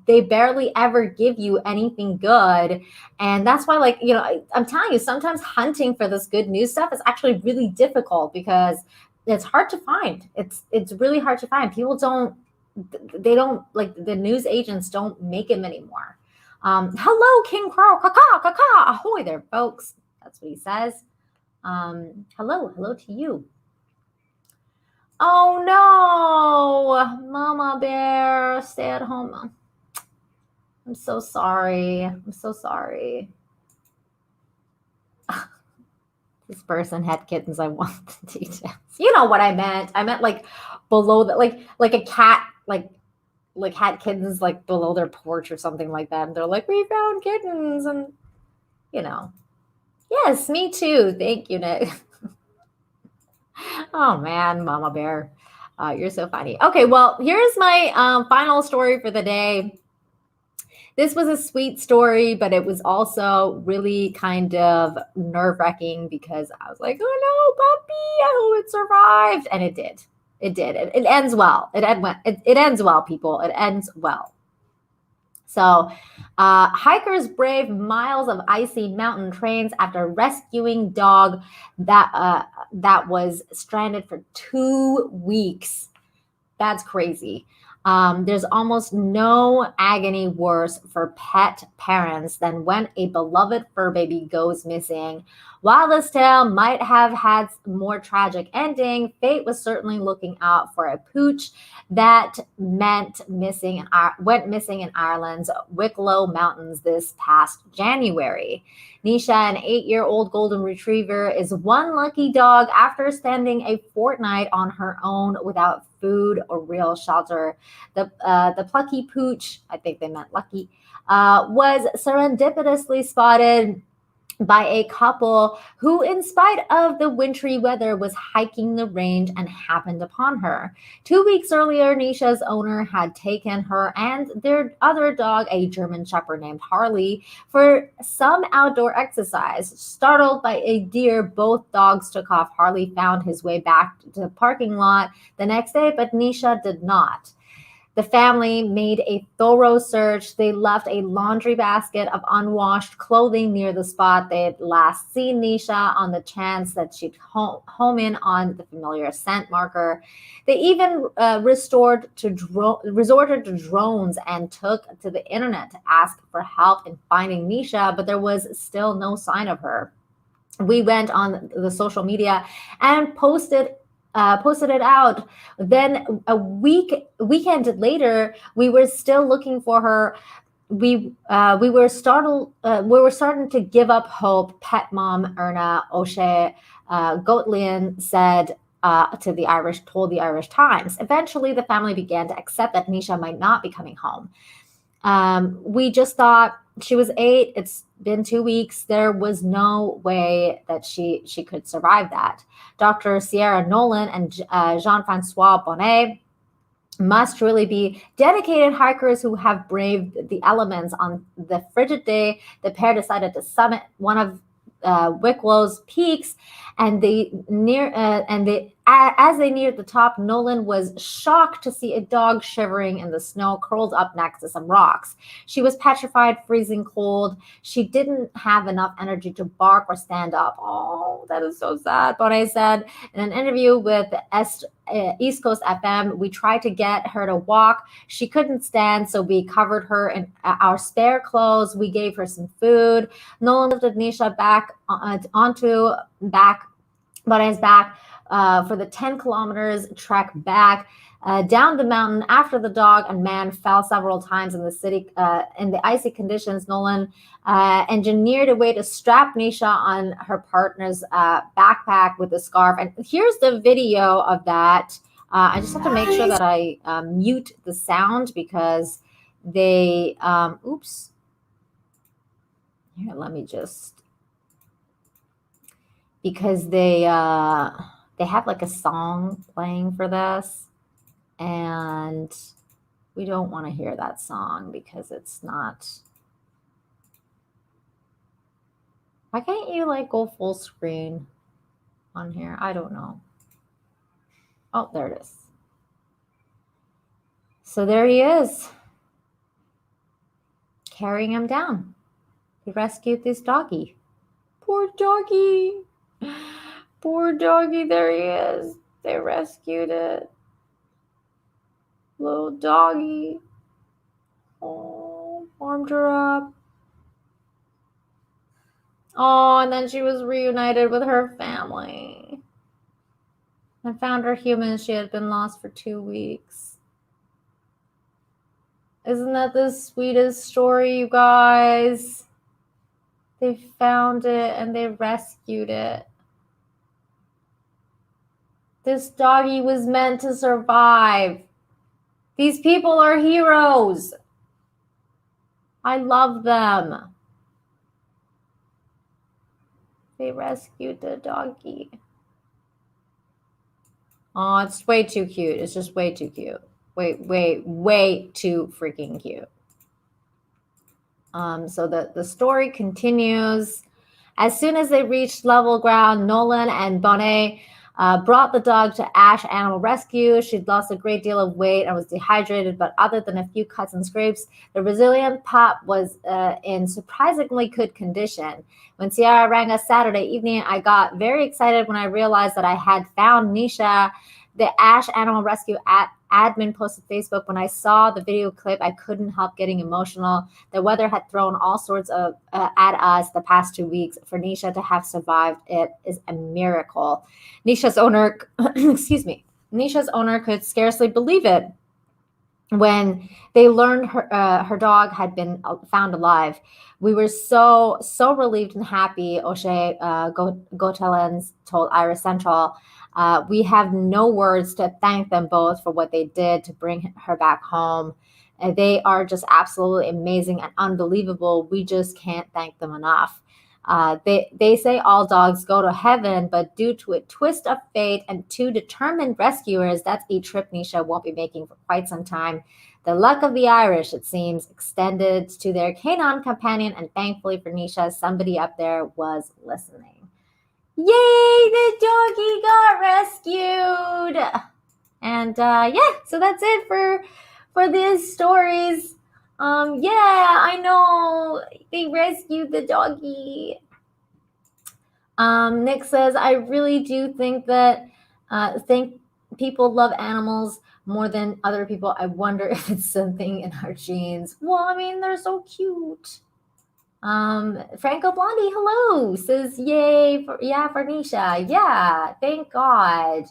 they barely ever give you anything good. And that's why, like, you know, I'm telling you, sometimes hunting for this good news stuff is actually really difficult because it's hard to find. It's really hard to find. People don't, they don't, like, the news agents don't make them anymore. Hello, King Crow, caca, ahoy there, folks. That's what he says. Hello to you. Oh no, Mama Bear, stay at home. I'm so sorry. I'm so sorry. This person had kittens. I want the details. You know what I meant. I meant like below the, like a cat, like had kittens like below their porch or something like that. And they're like, we found kittens, and you know. Yes, me too. Thank you, Nick. Oh man, Mama Bear. You're so funny. Okay, well, here's my final story for the day. This was a sweet story, but it was also really kind of nerve-wracking because I was like, oh no, puppy, I hope it survived. And it did. It did. It ends well. It ends well, people. It ends well. So hikers brave miles of icy mountain trains after rescuing dog that was stranded for 2 weeks. That's crazy. There's almost no agony worse for pet parents than when a beloved fur baby goes missing. While this tale might have had more tragic ending, fate was certainly looking out for a pooch that went missing in Ireland's Wicklow Mountains this past January. Nisha, an 8-year-old golden retriever, is one lucky dog after spending a fortnight on her own without food or real shelter. The plucky pooch, I think they meant lucky, was serendipitously spotted by a couple who, in spite of the wintry weather, was hiking the range and happened upon her. 2 weeks earlier, Nisha's owner had taken her and their other dog, a German Shepherd named Harley, for some outdoor exercise. Startled by a deer, both dogs took off. Harley found his way back to the parking lot the next day, but Nisha did not. The family made a thorough search. They left a laundry basket of unwashed clothing near the spot they had last seen Nisha on the chance that she'd home in on the familiar scent marker. They even resorted to drones and took to the internet to ask for help in finding Nisha, but there was still no sign of her. We went on the social media and posted it out. Then a weekend later, we were still looking for her. We were starting to give up hope. Pet mom Erna O'Shea Gottlieb said told the Irish Times. Eventually, the family began to accept that Nisha might not be coming home. We just thought she was 8. It's been 2 weeks. There was no way that she could survive that. Dr. Sierra Nolan and Jean-Francois Bonnet must really be dedicated hikers who have braved the elements. On the frigid day, the pair decided to summit one of Wicklow's peaks, and as they neared the top, Nolan was shocked to see a dog shivering in the snow, curled up next to some rocks. She was petrified, freezing cold. She didn't have enough energy to bark or stand up. Oh, that is so sad. Bonnet said in an interview with East Coast FM, we tried to get her to walk. She couldn't stand, so we covered her in our spare clothes. We gave her some food. Nolan lifted Nisha back onto Bonnet's back for the 10 kilometers trek back down the mountain after the dog and man fell several times in the city in the icy conditions. Nolan engineered a way to strap Nisha on her partner's backpack with a scarf. And here's the video of that. I just have to make sure that I mute the sound because they, oops. Here, let me just, because they have like a song playing for this, and we don't want to hear that song because it's not. Why can't you like go full screen on here? I don't know. Oh, there it is. So there he is, carrying him down. He rescued this doggy. Poor doggy. Poor doggy, there he is. They rescued it. Little doggy. Oh, warmed her up. Oh, and then she was reunited with her family. I found her human. She had been lost for 2 weeks. Isn't that the sweetest story, you guys? They found it and they rescued it. This doggy was meant to survive. These people are heroes. I love them. They rescued the doggy. Oh, it's way too cute. It's just way too cute. Way too freaking cute. So the story continues. As soon as they reached level ground, Nolan and Bonnet brought the dog to Ash Animal Rescue. She'd lost a great deal of weight and was dehydrated, but other than a few cuts and scrapes, the resilient pup was in surprisingly good condition. When Ciara rang us Saturday evening, I got very excited when I realized that I had found Nisha. The Ash Animal Rescue admin posted Facebook. When I saw the video clip, I couldn't help getting emotional. The weather had thrown all sorts of at us the past 2 weeks. For Nisha to have survived it is a miracle. Nisha's owner, Nisha's owner could scarcely believe it when they learned her dog had been found alive. We were so relieved and happy, O'Shea Gotelens told Irish Central. We have no words to thank them both for what they did to bring her back home. They are just absolutely amazing and unbelievable. We just can't thank them enough. They say all dogs go to heaven, but due to a twist of fate and 2 determined rescuers, that's a trip Nisha won't be making for quite some time. The luck of the Irish, it seems, extended to their canine companion, and thankfully for Nisha, somebody up there was listening. Yay, the doggy got rescued. And so that's it for these stories. I know they rescued the doggy. Nick says, I really do think that people love animals more than other people. I wonder if it's something in our genes. Well, I mean, they're so cute. Franco Blondie, hello, says yay for Nisha. Yeah, thank God.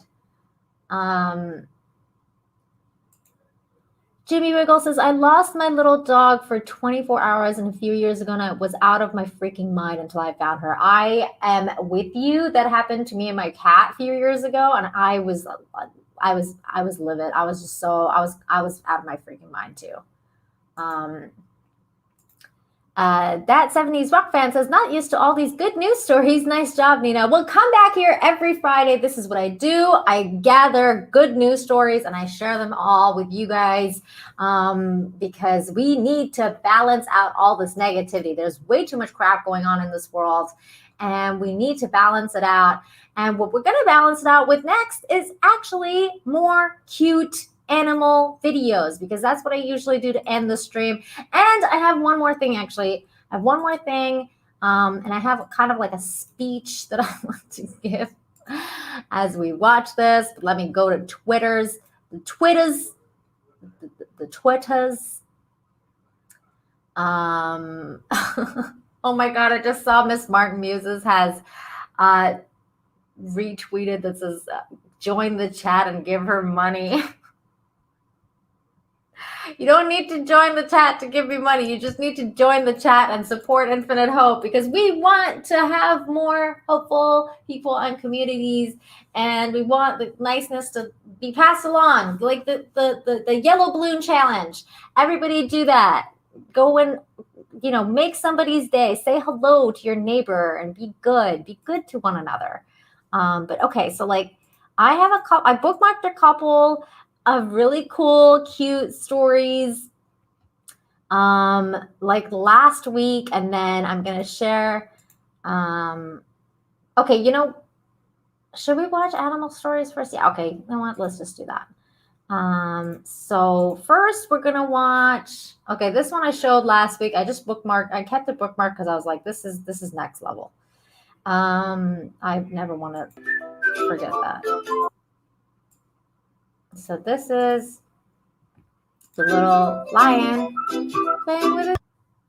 Jimmy Wiggle says, I lost my little dog for 24 hours and a few years ago, and I was out of my freaking mind until I found her. I am with you. That happened to me and my cat a few years ago, and I was livid. I was just I was out of my freaking mind too. That 70s rock fan says, not used to all these good news stories. Nice job, Nina. Well, come back here every Friday. This is what I do. I gather good news stories and I share them all with you guys because we need to balance out all this negativity. There's way too much crap going on in this world and we need to balance it out. And what we're going to balance it out with next is actually more cute animal videos, because that's what I usually do to end the stream. And I have one more thing, actually. I have one more thing, and I have kind of like a speech that I want to give as we watch this. But let me go to the Twitters. Oh my God, I just saw Miss Martin Muses has retweeted that says, join the chat and give her money. You don't need to join the chat to give me money. You just need to join the chat and support Infinite Hope, because we want to have more hopeful people and communities, and we want the niceness to be passed along, like the Yellow Balloon Challenge. Everybody do that. Go and make somebody's day. Say hello to your neighbor and be good to one another. But okay, so like I bookmarked a couple of really cool, cute stories like last week, and then I'm gonna share. Okay, should we watch animal stories first? Yeah, okay, you know what? Let's just do that. So first we're gonna watch. Okay, this one I showed last week. I just bookmarked. I kept it bookmarked because I was like, this is next level. I never want to forget that. So this is the little lion playing with it.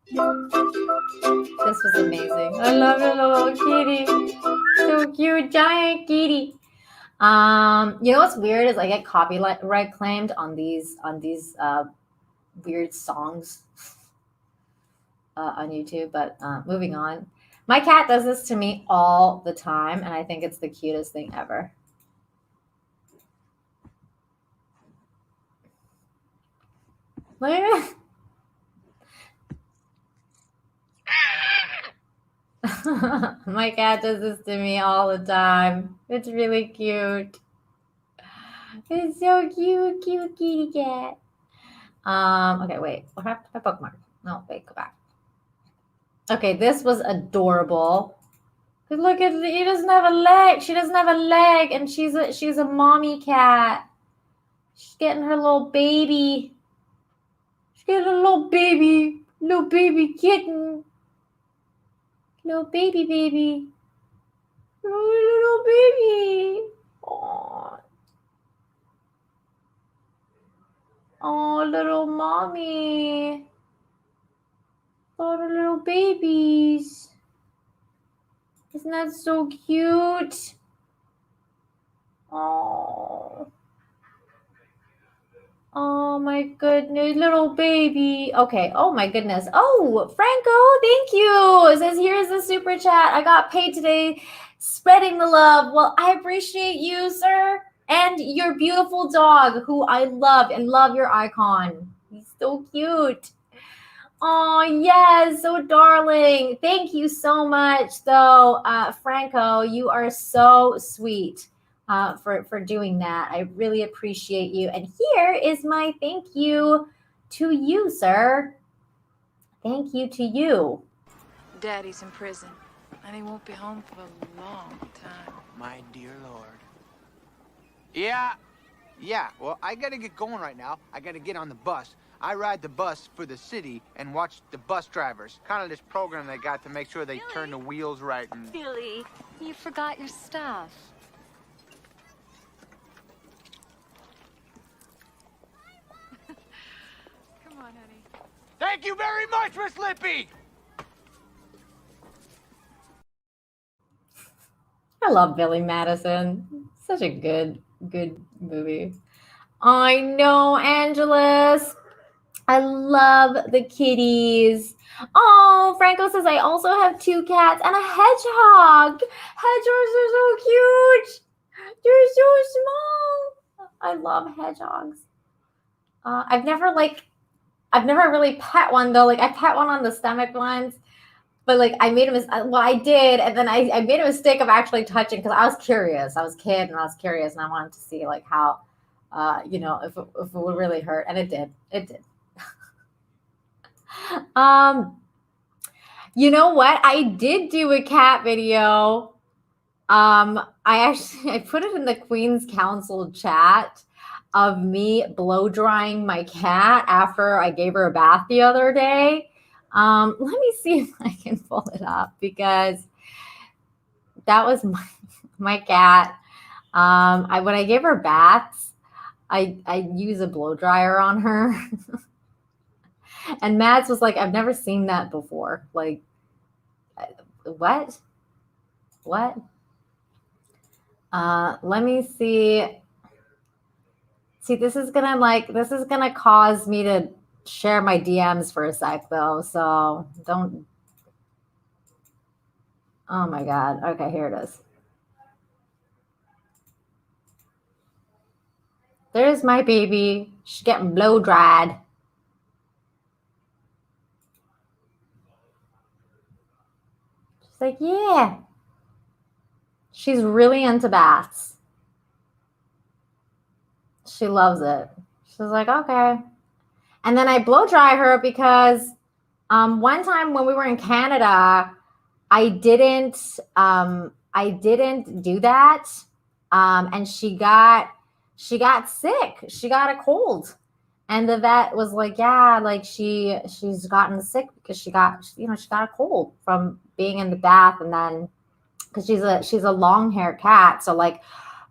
This was amazing. I love the little kitty. So cute, giant kitty. What's weird is I get copyright claimed on these weird songs on YouTube. But moving on, my cat does this to me all the time, and I think it's the cutest thing ever. Look at it. My cat does this to me all the time. It's really cute. It's so cute, cute kitty cat. Okay, wait. What happened to my bookmark? No, wait, go back. Okay, this was adorable. Look at he doesn't have a leg. She doesn't have a leg, and she's a mommy cat. She's getting her little baby. She's getting a little baby kitten. Little baby. Oh, little baby. Aww. Oh, little mommy. Oh, the little babies. Isn't that so cute? Oh. Oh my goodness, little baby. Okay. Oh my goodness. Oh, Franco, thank you. It says here's the super chat. I got paid today spreading the love. Well, I appreciate you, sir. And your beautiful dog, who I love and love your icon. He's so cute. Oh, yes, so darling. Thank you so much, though, Franco. You are so sweet for doing that. I really appreciate you. And here is my thank you to you, sir. Thank you to you. Daddy's in prison, and he won't be home for a long time. My dear Lord. Yeah, well, I gotta get going right now. I gotta get on the bus. I ride the bus for the city and watch the bus drivers. Kind of this program they got to make sure they turn the wheels right and... Billy, you forgot your stuff. Come on, honey. Thank you very much, Miss Lippy! I love Billy Madison. Such a good movie. I know, Angelus. I love the kitties. Oh, Franco says I also have 2 cats and a hedgehog. Hedgehogs are so cute. They're so small. I love hedgehogs. I've never really pet one though. Like I pet one on the stomach once, but like I made a mistake. Well, I did, and then I made a mistake of actually touching because I was curious. I was a kid and I was curious, and I wanted to see like how, if it would really hurt, and it did. It did. You know what? I did do a cat video. I put it in the Queen's Council chat of me blow drying my cat after I gave her a bath the other day. Let me see if I can pull it up because that was my cat. When I gave her baths, I use a blow dryer on her. And Mads was like, I've never seen that before. Like, what? What? Let me see. See, this is gonna cause me to share my DMs for a sec though. So don't. Oh my God. Okay, here it is. There's my baby. She's getting blow dried. She's like, yeah. She's really into baths. She loves it. She's like, okay. And then I blow dry her because one time when we were in Canada, I didn't do that. And she got sick. She got a cold. And the vet was like, yeah, like she's gotten sick because she got a cold from being in the bath. And then because she's a long haired cat. So like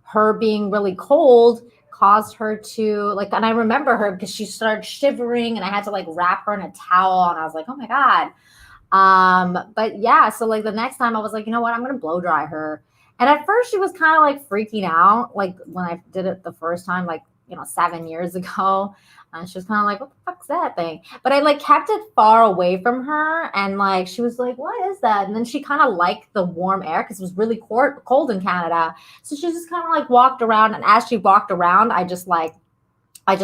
her being really cold caused her to like, and I remember her because she started shivering and I had to like wrap her in a towel. And I was like, oh my God. But yeah, so like the next time I was like, you know what, I'm going to blow dry her. And at first she was kind of like freaking out. Like when I did it the first time, like, 7 years ago, and she was kind of like, what the fuck's that thing? But I like kept it far away from her. And like, she was like, what is that? And then she kind of liked the warm air because it was really cold in Canada. So she just kind of like walked around. And as she walked around, I just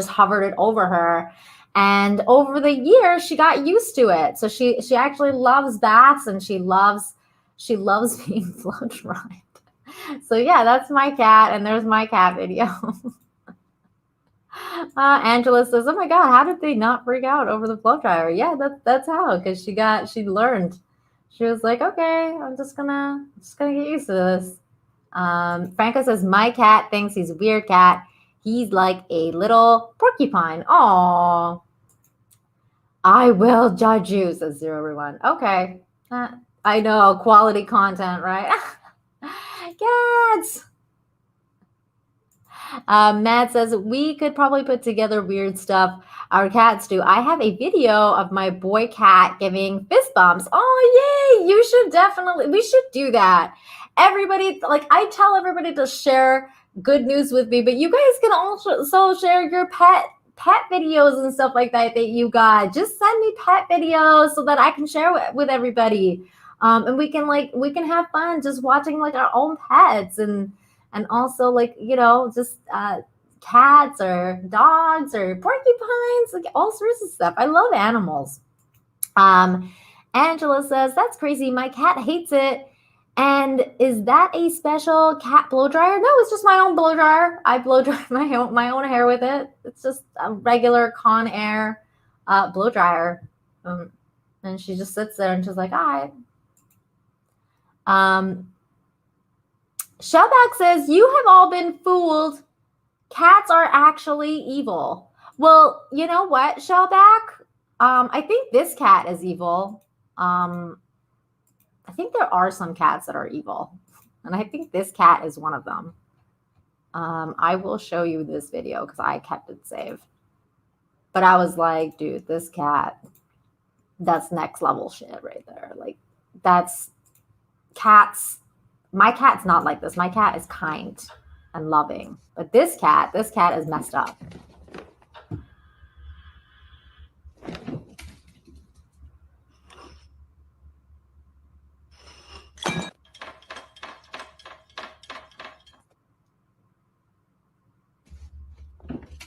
hovered it over her. And over the years, she got used to it. So she actually loves baths and she loves being blow dried. So yeah, that's my cat, and there's my cat video. Angela says, "Oh my God, how did they not freak out over the blow dryer?" Yeah, that's how, because she learned. She was like, okay, I'm just gonna get used to this. Franco says, my cat thinks he's a weird cat. He's like a little porcupine. Aww. I will judge you, says Zero Everyone. Okay. I know, quality content, right? Cats. Matt says, we could probably put together weird stuff our cats do. I have a video of my boy cat giving fist bumps. Oh, yay. We should do that. Everybody, like I tell everybody to share good news with me, but you guys can also share your pet videos and stuff like that you got. Just send me pet videos so that I can share with everybody. And we can have fun just watching like our own pets and also like, just cats or dogs or porcupines, like all sorts of stuff. I love animals. Angela says, that's crazy. My cat hates it. And is that a special cat blow dryer? No, it's just my own blow dryer. I blow dry my own hair with it. It's just a regular Conair blow dryer. And she just sits there and she's like, all right. Shellback says, you have all been fooled. Cats are actually evil. Well, you know what, Shellback? I think this cat is evil. I think there are some cats that are evil. And I think this cat is one of them. I will show you this video because I kept it saved. But I was like, dude, this cat, that's next level shit right there. Like, that's cats. My cat's not like this. My cat is kind and loving. But this cat is messed up.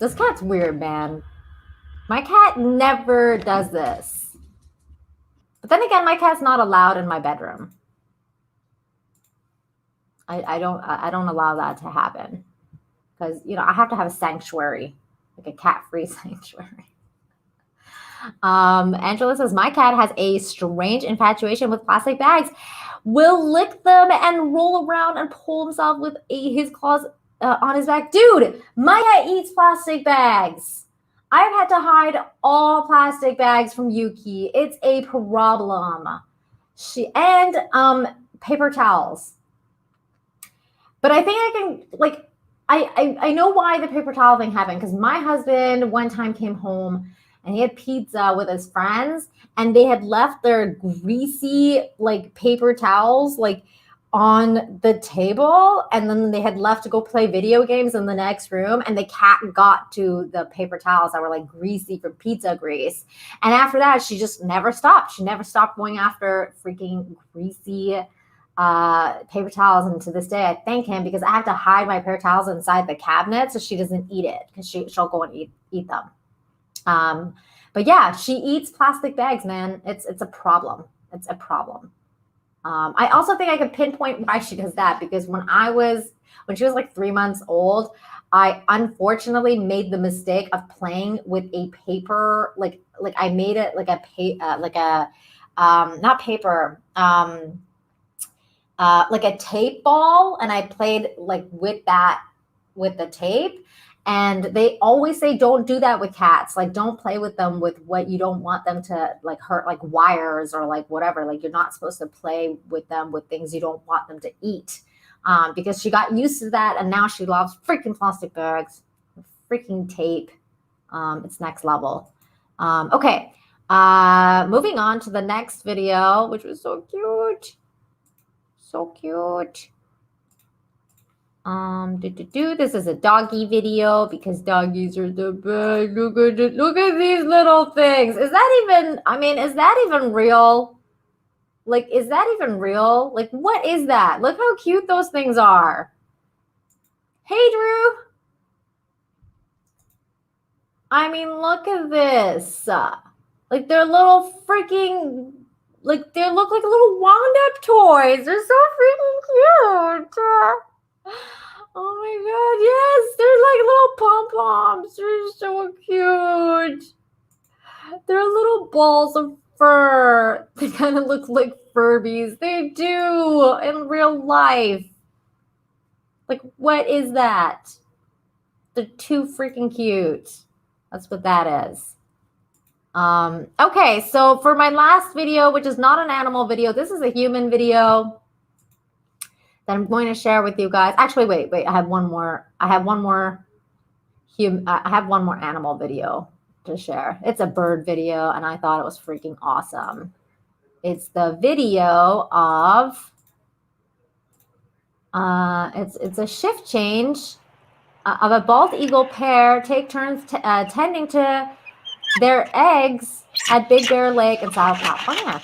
This cat's weird, man. My cat never does this. But then again, my cat's not allowed in my bedroom. I don't allow that to happen. Because, I have to have a sanctuary, like a cat-free sanctuary. Angela says, my cat has a strange infatuation with plastic bags. Will lick them and roll around and pull himself with his claws on his back. Dude, my cat eats plastic bags. I've had to hide all plastic bags from Yuki. It's a problem. And paper towels. But I think I can, like, I know why the paper towel thing happened, because my husband one time came home and he had pizza with his friends and they had left their greasy like paper towels like on the table, and then they had left to go play video games in the next room, and the cat got to the paper towels that were like greasy from pizza grease. And after that, she just never stopped. She never stopped going after freaking greasy paper towels, and to this day I thank him, because I have to hide my paper towels inside the cabinet so she doesn't eat it, because she'll go and eat them. But yeah, she eats plastic bags, man. It's a problem. It's a problem. I also think I could pinpoint why she does that, because when she was like 3 months old, I unfortunately made the mistake of playing with a paper, like I made it like not paper, like a tape ball, and I played like with the tape. And they always say don't do that with cats. Like, don't play with them with what you don't want them to like hurt, like wires or like whatever. Like, you're not supposed to play with them with things you don't want them to eat. Because she got used to that, and now she loves freaking plastic bags, freaking tape. It's next level. Okay, moving on to the next video, which was so cute. So cute. This is a doggy video because doggies are the best. Look at these little things. Is that even real? Like, is that even real? Like, what is that? Look how cute those things are. Hey, Drew. I mean, look at this. Like, they're little freaking, like, they look like little wound-up toys. They're so freaking cute. Oh my god, yes, they're like little pom-poms. They're so cute. They're little balls of fur. They kind of look like Furbies. They do in real life. Like, what is that? They're too freaking cute. That's what that is. Okay, so for my last video, which is not an animal video, this is a human video that I'm going to share with you guys. Actually, wait, I have one more animal video to share. It's a bird video, and I thought it was freaking awesome. It's the video of it's a shift change of a bald eagle pair take turns tending to their eggs at Big Bear Lake in South California.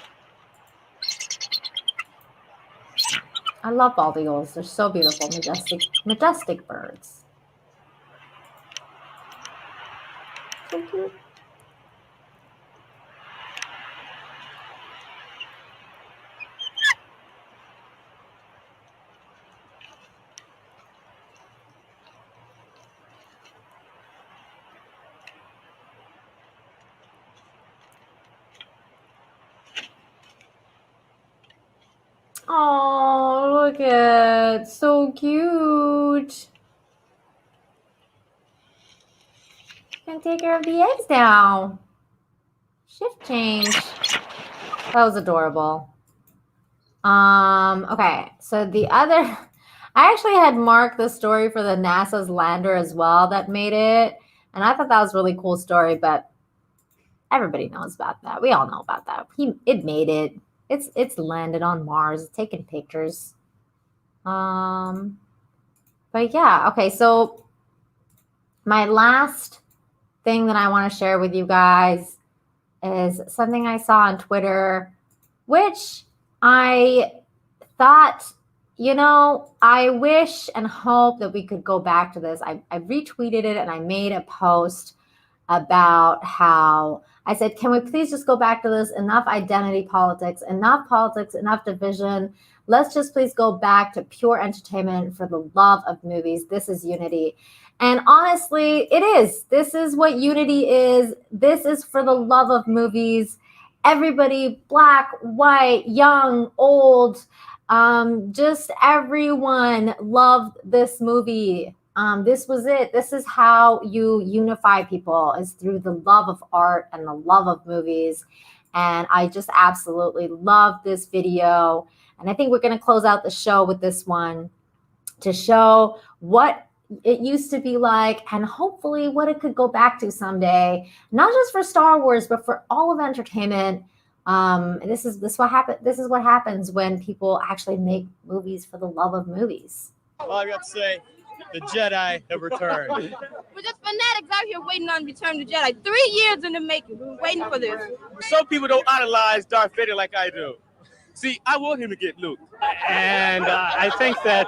I love bald eagles. They're so beautiful, majestic birds. So cute. Oh, look at it. So cute. Can take care of the eggs now. Shift change. That was adorable. Okay, so the other, I actually had marked the story for the NASA's lander as well that made it, and I thought that was a really cool story, but everybody knows about that. We all know about that. It made it. It's landed on Mars. It's taking pictures. But yeah, okay, so my last thing that I want to share with you guys is something I saw on Twitter, which I thought, I wish and hope that we could go back to this. I retweeted it and I made a post about how I said, can we please just go back to this? Enough identity politics, enough division. Let's just please go back to pure entertainment for the love of movies. This is unity. And honestly, it is. This is what unity is. This is for the love of movies. Everybody, black, white, young, old, just everyone loved this movie. This was it. This is how you unify people, is through the love of art and the love of movies. And I just absolutely love this video. And I think we're going to close out the show with this one to show what it used to be like, and hopefully what it could go back to someday, not just for Star Wars, but for all of entertainment. This is what happens when people actually make movies for the love of movies. Well, I've got to say, the Jedi have returned. We're just fanatics out here waiting on Return of the Jedi. 3 years in the making. We're waiting for this. Some people don't idolize Darth Vader like I do. See, I want him to get Luke. And I think that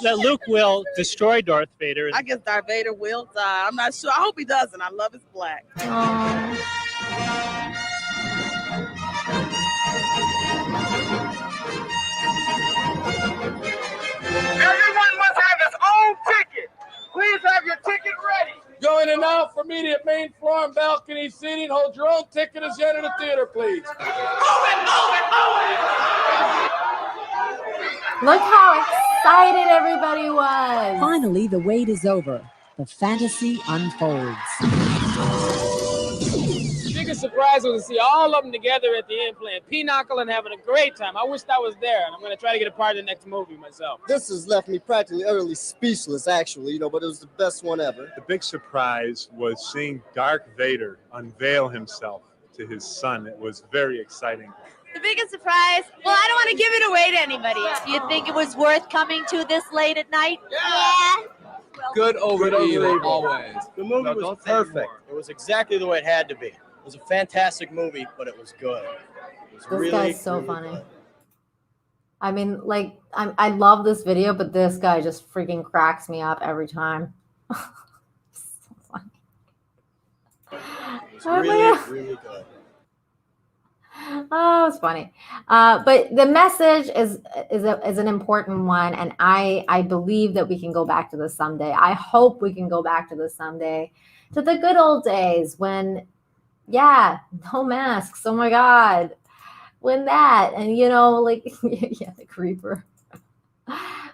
Luke will destroy Darth Vader. I guess Darth Vader will die. I'm not sure. I hope he doesn't. I love his black. Aww. of the jet in the theater, please. Look how excited everybody was. Finally, the wait is over. The fantasy unfolds. Biggest surprise was to see all of them together at the end playing Pinochle and having a great time. I wished I was there, and I'm going to try to get a part of the next movie myself. This has left me practically utterly speechless, actually, but it was the best one ever. The big surprise was seeing Darth Vader unveil himself to his son. It was very exciting. The biggest surprise? Well, I don't want to give it away to anybody. Do you think it was worth coming to this late at night? Yeah. Good over evil, always. The movie was perfect. It was exactly the way it had to be. It was a fantastic movie, but it was good. It was This guy's so funny. Good. I mean, like, I love this video, but this guy just freaking cracks me up every time. So funny. It was really good. Oh, it's funny. But the message is an important one, and I believe that we can go back to this someday. I hope we can go back to this someday, to the good old days when, yeah, no masks. Oh my God, when that, and like yeah, the creeper.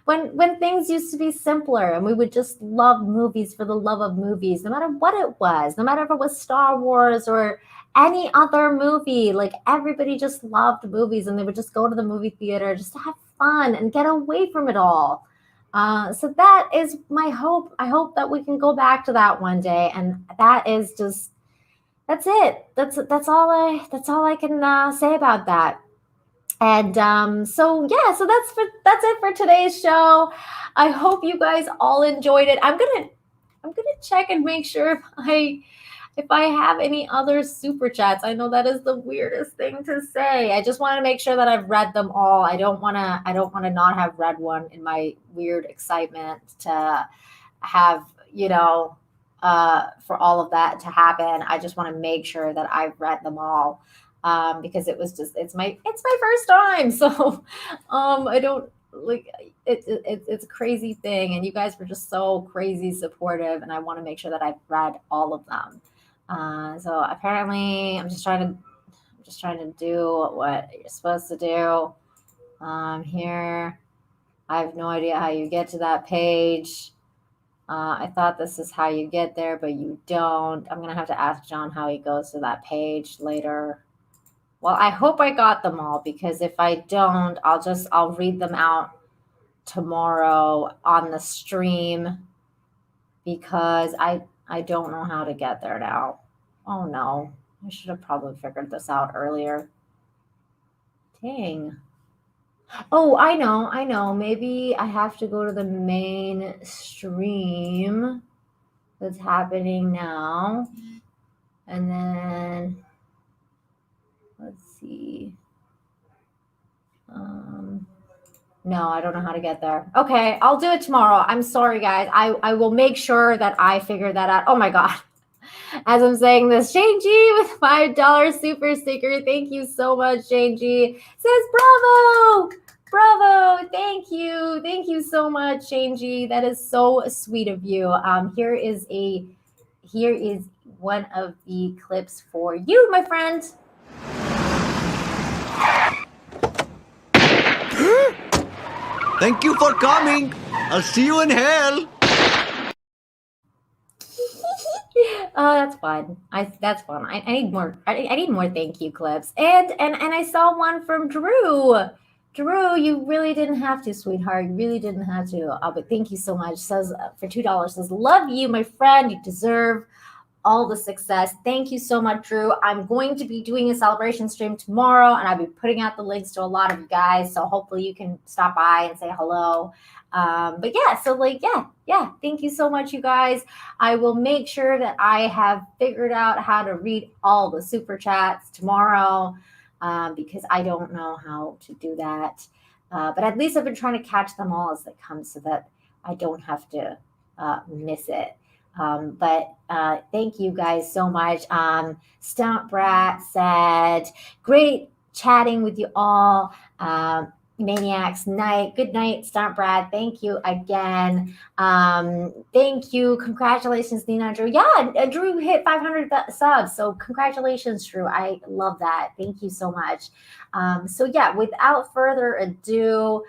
When things used to be simpler, and we would just love movies for the love of movies, no matter what it was, no matter if it was Star Wars or any other movie. Like, everybody just loved movies, and they would just go to the movie theater just to have fun and get away from it all. So that is my hope. I hope that we can go back to that one day, and that's it. That's all I can say about that. And so that's it for today's show. I hope you guys all enjoyed it. I'm gonna check and make sure if I have any other super chats. I know that is the weirdest thing to say. I just want to make sure that I've read them all. I don't want to not have read one in my weird excitement to have, for all of that to happen. I just want to make sure that I've read them all. Because it's my first time. So I don't like it's a crazy thing, and you guys were just so crazy supportive, and I want to make sure that I've read all of them. So apparently I'm just trying to do what you're supposed to do. Here, I have no idea how you get to that page. I thought this is how you get there, but you don't. I'm gonna have to ask John how he goes to that page later. Well, I hope I got them all, because if I don't, I'll read them out tomorrow on the stream, because I don't know how to get there now. Oh no, I should have probably figured this out earlier. Dang. Oh, I know. Maybe I have to go to the main stream that's happening now. And then let's see. No, I don't know how to get there. Okay, I'll do it tomorrow. I'm sorry, guys. I will make sure that I figure that out. Oh my God. As I'm saying this, Shane G with $5 super sticker. Thank you so much, Shane G. Says bravo. Bravo. Thank you. Thank you so much, Shane G. That is so sweet of you. Here is one of the clips for you, my friend. Thank you for coming. I'll see you in hell. Oh, that's fun. That's fun. I need more. I need more thank you clips. And I saw one from Drew. Drew, you really didn't have to, sweetheart. You really didn't have to. But thank you so much. Says for $2. Says, love you, my friend. You deserve all the success. Thank you so much, Drew. I'm going to be doing a celebration stream tomorrow, and I'll be putting out the links to a lot of you guys. So hopefully you can stop by and say hello. But yeah, so thank you so much, you guys. I will make sure that I have figured out how to read all the super chats tomorrow, because I don't know how to do that. But at least I've been trying to catch them all as they come, so that I don't have to miss it. But thank you guys so much. Stout Brat said, great chatting with you all. Maniacs night. Good night, Stunt Brad. Thank you again. Thank you. Congratulations, Nina and Drew. Yeah, Drew hit 500 subs. So congratulations, Drew. I love that. Thank you so much. So yeah, without further ado,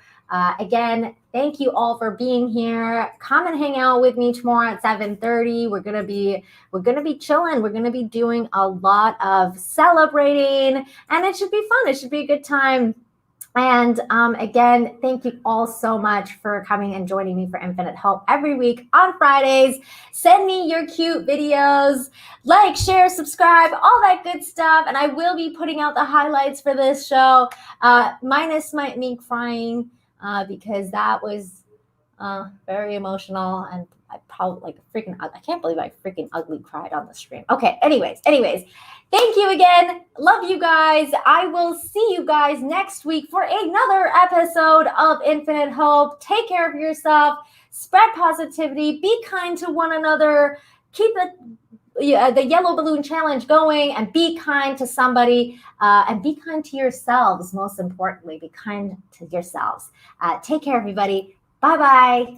again, thank you all for being here. Come and hang out with me tomorrow at 7:30. We're gonna be chilling. We're gonna be doing a lot of celebrating, and it should be fun. It should be a good time. And again, thank you all so much for coming and joining me for Infinite Hope every week on Fridays. Send me your cute videos, like, share, subscribe, all that good stuff. And I will be putting out the highlights for this show, minus me crying, because that was very emotional, and I probably I can't believe I freaking ugly cried on the stream. Okay, anyways, thank you again. Love you guys. I will see you guys next week for another episode of Infinite Hope. Take care of yourself. Spread positivity. Be kind to one another. Keep the Yellow Balloon Challenge going, and be kind to somebody, and be kind to yourselves. Most importantly, be kind to yourselves. Take care, everybody. Bye-bye.